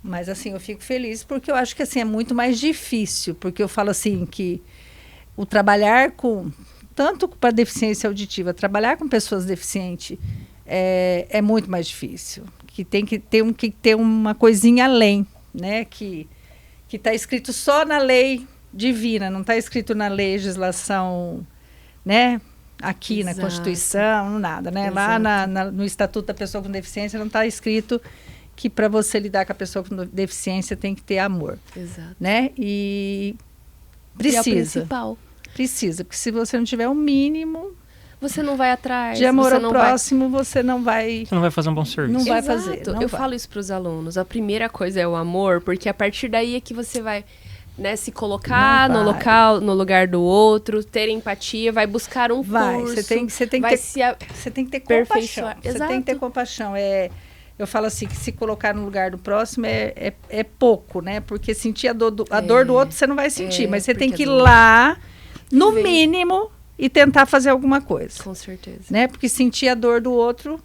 Mas, assim, eu fico feliz porque eu acho que, assim, é muito mais difícil. Porque eu falo, assim, que o trabalhar tanto para deficiência auditiva, trabalhar com pessoas deficientes é muito mais difícil. Que tem que ter uma coisinha além, né? Que está escrito só na lei divina, não está escrito na legislação, né? Aqui Exato. Na Constituição, nada, né? Exato. Lá no Estatuto da Pessoa com Deficiência não está escrito que para você lidar com a pessoa com deficiência tem que ter amor. Exato. Né? E precisa. E é o principal. Precisa, porque se você não tiver o mínimo... Você não vai atrás. De amor ao próximo, você não vai... Você não vai fazer um bom serviço. Não vai fazer. Eu falo isso para os alunos. A primeira coisa é o amor, porque a partir daí é que você vai... Né, se colocar no lugar do outro, ter empatia, vai buscar um curso. Você tem que ter compaixão. Você tem que ter compaixão. Eu falo assim, que se colocar no lugar do próximo é pouco, né? Porque sentir a dor do outro você não vai sentir, mas você tem que ir lá, no mínimo, e tentar fazer alguma coisa. Com certeza. Né? Porque sentir a dor do outro...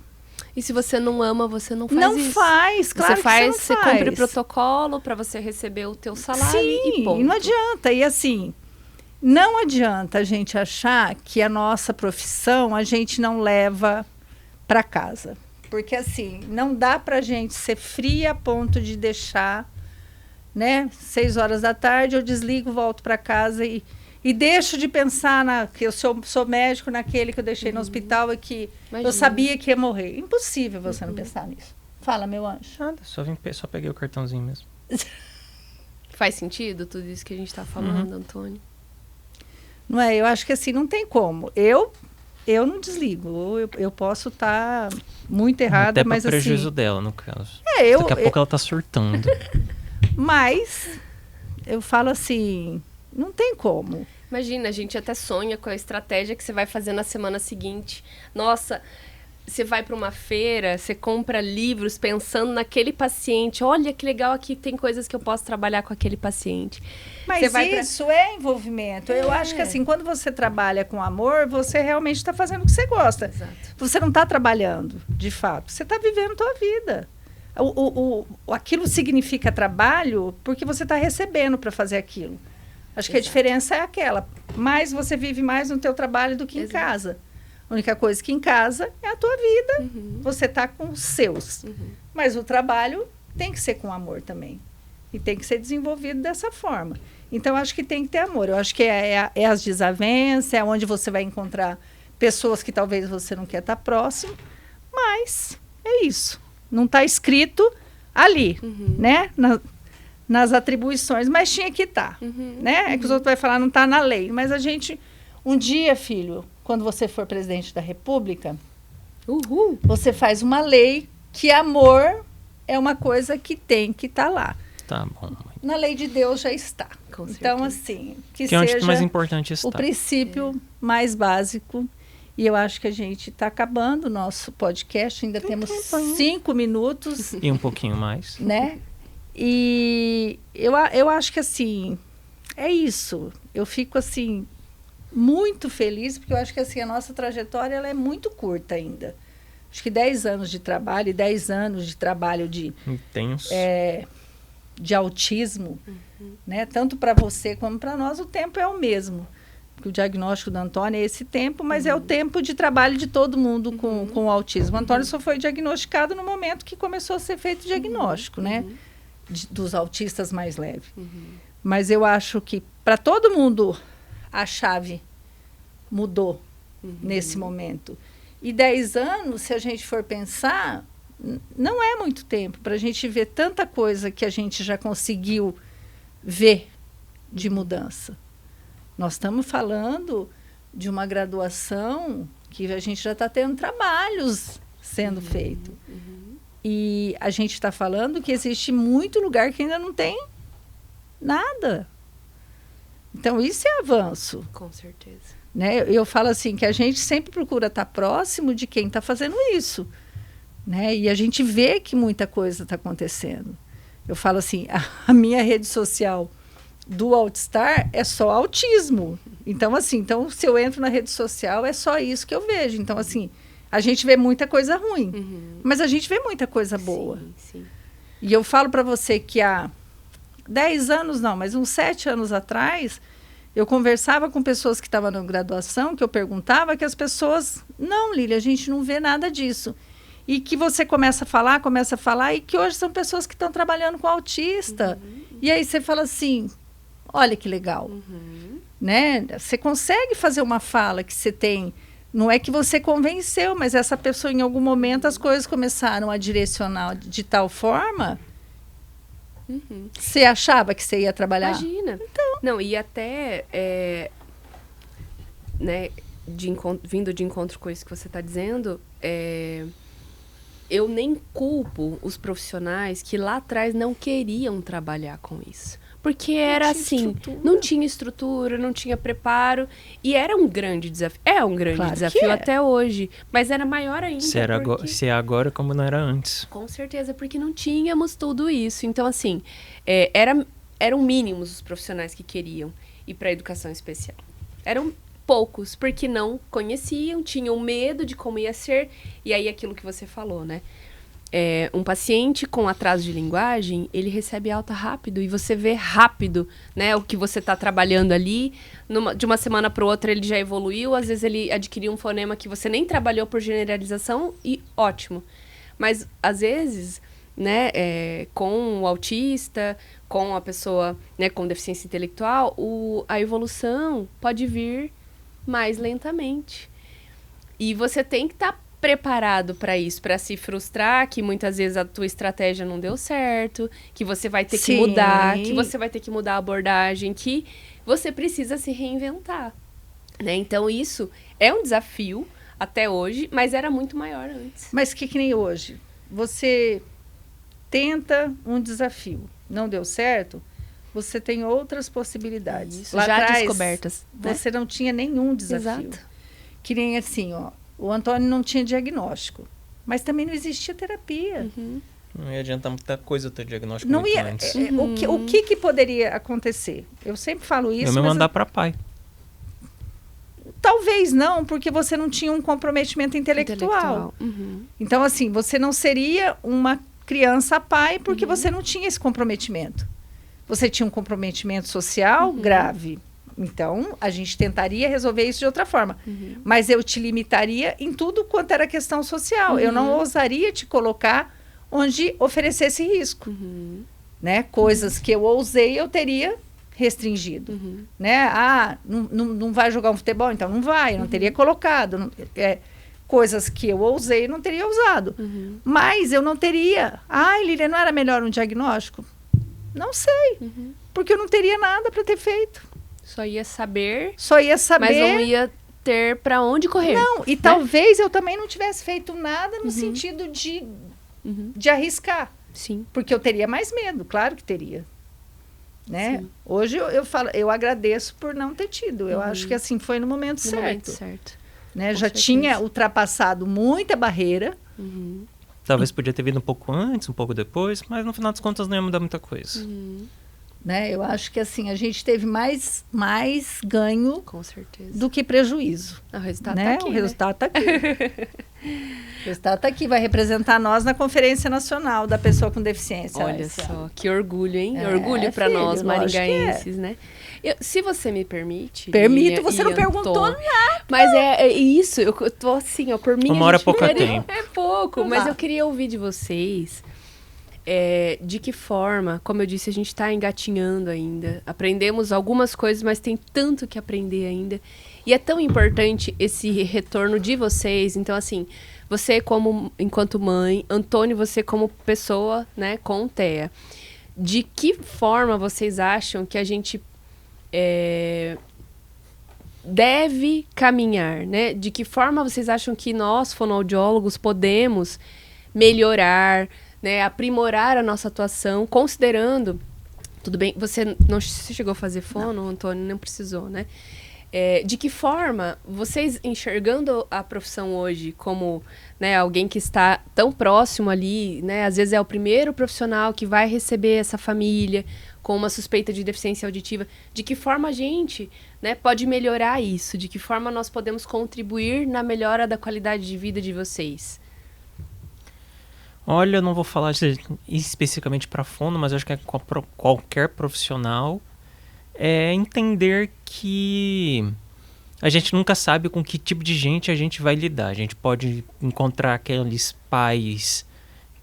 E se você não ama, você não faz não isso. Faz, claro você faz, que você não faz. Você cumpre o protocolo para você receber o teu salário e ponto. E não adianta. E assim, não adianta a gente achar que a nossa profissão a gente não leva para casa. Porque assim, não dá para a gente ser fria a ponto de deixar, né? 6 horas da tarde eu desligo, volto para casa e deixo de pensar que eu sou médico naquele que eu deixei no hospital e que eu sabia que ia morrer. Impossível você não pensar nisso. Fala, meu anjo. Nada, só peguei o cartãozinho mesmo. Faz sentido tudo isso que a gente está falando, Antônio? Não é? Eu acho que assim, não tem como. Eu não desligo. Eu posso estar muito errada, mas assim... Até para prejuízo dela, no caso. Daqui a pouco ela está surtando. Mas eu falo assim, não tem como. Imagina, a gente até sonha com a estratégia que você vai fazer na semana seguinte. Nossa, você vai para uma feira, você compra livros pensando naquele paciente. Olha que legal, aqui tem coisas que eu posso trabalhar com aquele paciente. Mas isso é envolvimento. Eu acho que assim, quando você trabalha com amor, você realmente está fazendo o que você gosta. Exato. Você não está trabalhando, de fato. Você está vivendo a tua vida. Aquilo significa trabalho porque você está recebendo para fazer aquilo. Acho que a diferença é aquela. Mais você vive mais no teu trabalho do que em casa. A única coisa que em casa é a tua vida. Você está com os seus. Mas o trabalho tem que ser com amor também. E tem que ser desenvolvido dessa forma. Então, eu acho que tem que ter amor. Eu acho que é as desavenças, é onde você vai encontrar pessoas que talvez você não quer estar próximo. Mas é isso. Não está escrito ali, né? Nas atribuições, mas tinha que estar, né? É que os outros vão falar, não está na lei. Mas a gente, um dia, filho, quando você for presidente da República, você faz uma lei que amor é uma coisa que tem que estar lá. Tá bom. Na lei de Deus já está. Com então, certeza. assim, que é onde seja mais importante está. o princípio mais básico. E eu acho que a gente está acabando o nosso podcast. Ainda temos 5 minutos. E um pouquinho mais. Né? E eu acho que, assim, é isso. Eu fico, assim, muito feliz, porque eu acho que, assim, a nossa trajetória ela é muito curta ainda. Acho que 10 anos de trabalho e 10 anos de trabalho Intenso. De autismo, né? Tanto para você como para nós, o tempo é o mesmo. Porque o diagnóstico do Antônio é esse tempo, mas é o tempo de trabalho de todo mundo com o autismo. O Antônio só foi diagnosticado no momento que começou a ser feito o diagnóstico, né? Dos autistas mais leves. Mas eu acho que para todo mundo a chave mudou nesse momento. E 10 anos, se a gente for pensar, não é muito tempo para a gente ver tanta coisa que a gente já conseguiu ver de mudança. Nós estamos falando de uma graduação que a gente já está tendo trabalhos sendo feitos. E a gente está falando que existe muito lugar que ainda não tem nada. Então, isso é avanço. Com certeza. Né? Eu falo assim, que a gente sempre procura estar próximo de quem está fazendo isso. Né? E a gente vê que muita coisa está acontecendo. Eu falo assim, a minha rede social do Altstar é só autismo. Então, assim, se eu entro na rede social, é só isso que eu vejo. Então, assim, a gente vê muita coisa ruim, mas a gente vê muita coisa boa. Sim. E eu falo para você que há 10 anos, não, mas uns 7 anos atrás, eu conversava com pessoas que estavam na graduação, que eu perguntava, que as pessoas, não, Lília, a gente não vê nada disso. E que você começa a falar, e que hoje são pessoas que estão trabalhando com autista. E aí você fala assim, olha que legal. Né? Você consegue fazer uma fala que você tem, não é que você convenceu, mas essa pessoa, em algum momento, as coisas começaram a direcionar de tal forma. Você achava que você ia trabalhar? Imagina. Então. Não, e até, né, vindo de encontro com isso que você está dizendo, eu nem culpo os profissionais que lá atrás não queriam trabalhar com isso. Porque era assim, não tinha estrutura, não tinha preparo, e era um grande desafio. É um grande desafio até hoje, mas era maior ainda. Se é agora como não era antes. Com certeza, porque não tínhamos tudo isso. Então, assim, eram mínimos os profissionais que queriam ir para a educação especial. Eram poucos, porque não conheciam, tinham medo de como ia ser, e aí aquilo que você falou, né? Um paciente com atraso de linguagem, ele recebe alta rápido e você vê rápido, né, o que você está trabalhando ali. De uma semana para outra ele já evoluiu, às vezes ele adquiriu um fonema que você nem trabalhou por generalização e ótimo. Mas, às vezes, né, com o autista, com a pessoa, né, com deficiência intelectual, a evolução pode vir mais lentamente. E você tem que estar preparado para isso, para se frustrar, que muitas vezes a tua estratégia não deu certo, que você vai ter que mudar, que você vai ter que mudar a abordagem, que você precisa se reinventar, né? Então isso é um desafio até hoje, mas era muito maior antes. Mas que nem hoje, você tenta um desafio, não deu certo, você tem outras possibilidades. Isso, lá já atrás, descobertas, né? Você não tinha nenhum desafio. Exato. Que nem assim, ó. O Antônio não tinha diagnóstico, mas também não existia terapia. Não ia adiantar muita coisa o teu diagnóstico não muito ia, antes. O que poderia acontecer? Eu sempre falo isso. Eu me mandar para pai. Talvez não, porque você não tinha um comprometimento intelectual. Então, assim, você não seria uma criança pai porque você não tinha esse comprometimento. Você tinha um comprometimento social grave. Então, a gente tentaria resolver isso de outra forma. Mas eu te limitaria em tudo quanto era questão social. Eu não ousaria te colocar onde oferecesse risco. Né? Coisas que eu ousei, eu teria restringido. Né? Não vai jogar um futebol? Então não vai. Eu não teria colocado. Coisas que eu ousei, eu não teria usado. Mas eu não teria... Lília, não era melhor um diagnóstico? Não sei. Porque eu não teria nada para ter feito. Só ia saber, mas não ia ter para onde correr. Não, e talvez eu também não tivesse feito nada no sentido de arriscar. Sim. Porque eu teria mais medo, claro que teria. Né? Hoje eu falo, eu agradeço por não ter tido. Eu acho que assim foi no momento certo. Certo. Né? Já tinha ultrapassado muita barreira. Talvez podia ter vindo um pouco antes, um pouco depois, mas no final das contas não ia mudar muita coisa. Né? Eu acho que assim, a gente teve mais ganho Com certeza. do que prejuízo. O resultado Né? tá aqui, O né? resultado está aqui. O resultado está aqui, vai representar nós na Conferência Nacional da Pessoa com Deficiência. Olha esse ano. só, que orgulho, hein? É, Orgulho para filho, nós, lógico que maringaenses, né? Se você me permite... Permito, Lilian você e não perguntou Antônio, mas é isso, eu tô assim, ó, por mim... Uma hora a gente é pouco ficaria- tempo. É pouco, Vamos mas lá. eu queria ouvir de vocês de que forma, como eu disse, a gente está engatinhando ainda. Aprendemos algumas coisas, mas tem tanto que aprender ainda. E é tão importante esse retorno de vocês. Então, assim, você enquanto mãe, Antônio, você como pessoa, né, com TEA. De que forma vocês acham que a gente deve caminhar, né? De que forma vocês acham que nós, fonoaudiólogos, podemos melhorar, né, aprimorar a nossa atuação, considerando... Tudo bem, você não chegou a fazer fono, Antônio? Não precisou, né? De que forma vocês, enxergando a profissão hoje como, né, alguém que está tão próximo ali, né, às vezes é o primeiro profissional que vai receber essa família com uma suspeita de deficiência auditiva, de que forma a gente, né, pode melhorar isso? De que forma nós podemos contribuir na melhora da qualidade de vida de vocês? Olha, eu não vou falar especificamente para fono, mas eu acho que é qualquer profissional entender que a gente nunca sabe com que tipo de gente a gente vai lidar. A gente pode encontrar aqueles pais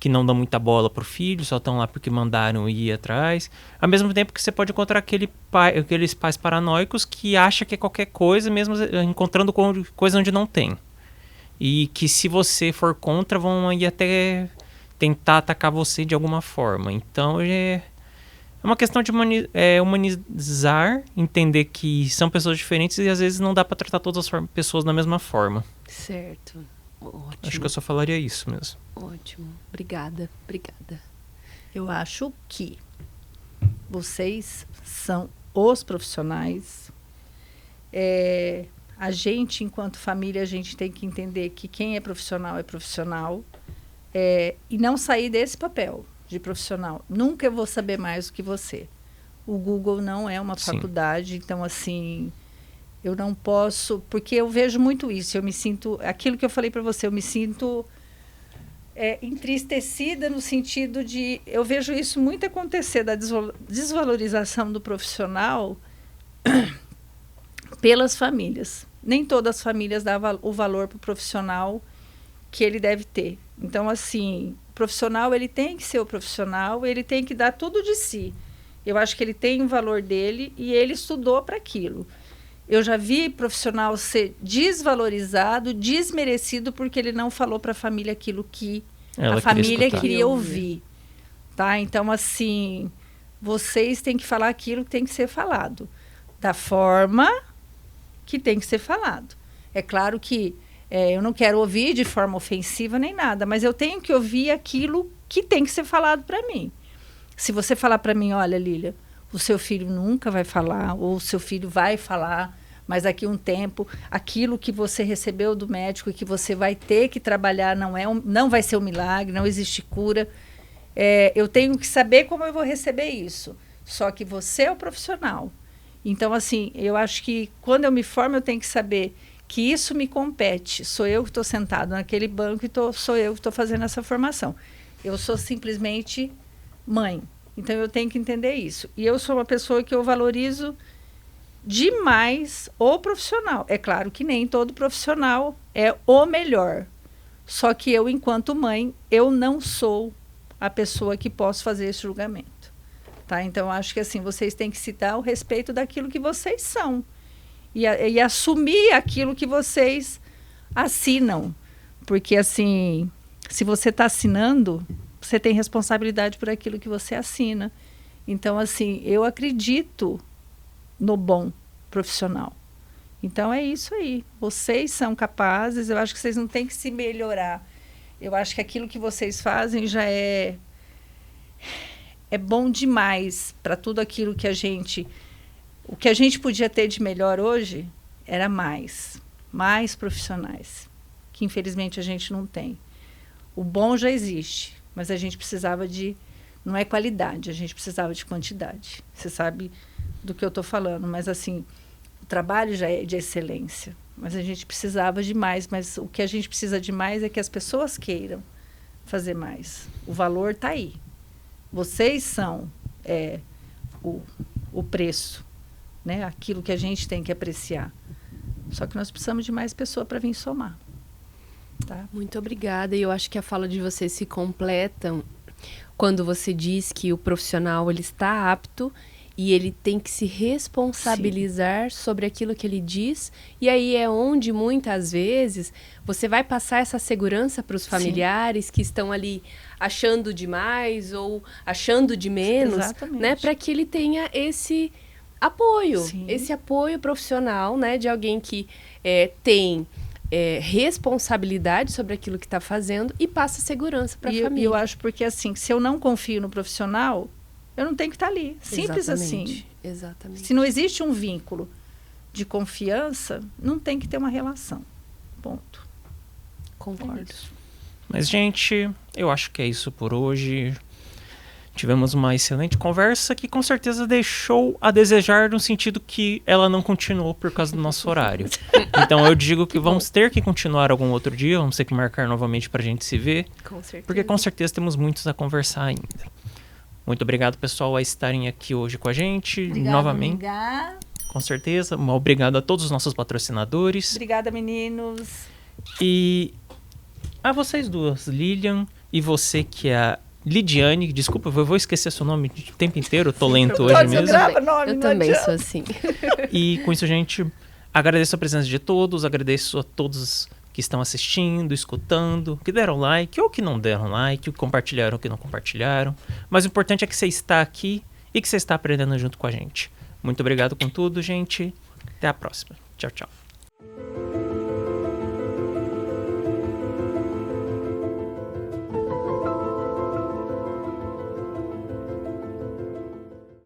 que não dão muita bola pro filho, só estão lá porque mandaram ir atrás. Ao mesmo tempo que você pode encontrar aqueles pais paranoicos que acham que é qualquer coisa, mesmo encontrando coisa onde não tem. E que se você for contra, vão ir até tentar atacar você de alguma forma. Então é uma questão de humanizar, entender que são pessoas diferentes e às vezes não dá para tratar todas as pessoas da mesma forma. Certo. Ótimo. Acho que eu só falaria isso mesmo. Ótimo. Obrigada. Eu acho que vocês são os profissionais. A gente, enquanto família, a gente tem que entender que quem é profissional é profissional. E não sair desse papel de profissional. Nunca eu vou saber mais do que você. O Google não é uma faculdade, então, assim, eu não posso... Porque eu vejo muito isso, eu me sinto... Aquilo que eu falei para você, eu me sinto entristecida no sentido de... Eu vejo isso muito acontecer, da desvalorização do profissional pelas famílias. Nem todas as famílias dão o valor para o profissional que ele deve ter. Então, assim, o profissional, ele tem que ser o profissional, ele tem que dar tudo de si. Eu acho que ele tem o valor dele e ele estudou para aquilo. Eu já vi profissional ser desvalorizado, desmerecido, porque ele não falou para a família aquilo que a família queria ouvir. Tá? Então, assim, vocês têm que falar aquilo que tem que ser falado, da forma que tem que ser falado. É claro que eu não quero ouvir de forma ofensiva nem nada, mas eu tenho que ouvir aquilo que tem que ser falado para mim. Se você falar para mim, olha, Lília, o seu filho nunca vai falar, ou o seu filho vai falar, mas daqui a um tempo, aquilo que você recebeu do médico e que você vai ter que trabalhar não vai ser um milagre, não existe cura. Eu tenho que saber como eu vou receber isso. Só que você é o profissional. Então, assim, eu acho que quando eu me formo, eu tenho que saber que isso me compete. Sou eu que estou sentado naquele banco e sou eu que estou fazendo essa formação. Eu sou simplesmente mãe. Então, eu tenho que entender isso. E eu sou uma pessoa que eu valorizo demais o profissional. É claro que nem todo profissional é o melhor. Só que eu, enquanto mãe, eu não sou a pessoa que posso fazer esse julgamento. Tá? Então, eu acho que assim, vocês têm que se dar o respeito daquilo que vocês são. E assumir aquilo que vocês assinam. Porque, assim, se você está assinando, você tem responsabilidade por aquilo que você assina. Então, assim, eu acredito no bom profissional. Então, é isso aí. Vocês são capazes, eu acho que vocês não têm que se melhorar. Eu acho que aquilo que vocês fazem já é bom demais para tudo aquilo que a gente... O que a gente podia ter de melhor hoje era mais profissionais, que infelizmente a gente não tem. O bom já existe, mas a gente precisava de... Não é qualidade, a gente precisava de quantidade. Você sabe do que eu estou falando, mas assim, o trabalho já é de excelência, mas a gente precisava de mais, mas o que a gente precisa de mais é que as pessoas queiram fazer mais. O valor está aí. Vocês são o preço, né? Aquilo que a gente tem que apreciar. Só que nós precisamos de mais pessoas para vir somar. Tá? Muito obrigada. E eu acho que a fala de vocês se completam quando você diz que o profissional ele está apto e ele tem que se responsabilizar sobre aquilo que ele diz. E aí é onde, muitas vezes, você vai passar essa segurança para os familiares que estão ali achando demais ou achando de menos, né? Para que ele tenha esse apoio, esse apoio profissional, né? De alguém que tem... responsabilidade sobre aquilo que está fazendo e passa segurança para a família. E eu acho porque, assim, se eu não confio no profissional, eu não tenho que estar ali. Simples assim. Exatamente. Se não existe um vínculo de confiança, não tem que ter uma relação. Ponto. Concordo. Mas, gente, eu acho que é isso por hoje. Tivemos uma excelente conversa que com certeza deixou a desejar no sentido que ela não continuou por causa do nosso horário. Então eu digo que vamos ter que continuar algum outro dia, vamos ter que marcar novamente pra gente se ver. Com certeza. Porque com certeza temos muitos a conversar ainda. Muito obrigado, pessoal, a estarem aqui hoje com a gente. Obrigada, novamente. Mingá. Com certeza. Obrigado a todos os nossos patrocinadores. Obrigada, meninos. E a vocês duas, Lilian e você que é a Lidiane, desculpa, eu vou esquecer seu nome o tempo inteiro, eu tô lento hoje mesmo. Eu também sou assim. E com isso, gente, agradeço a presença de todos, agradeço a todos que estão assistindo, escutando, que deram like ou que não deram like, que compartilharam ou que não compartilharam. Mas o importante é que você está aqui e que você está aprendendo junto com a gente. Muito obrigado com tudo, gente. Até a próxima. Tchau, tchau.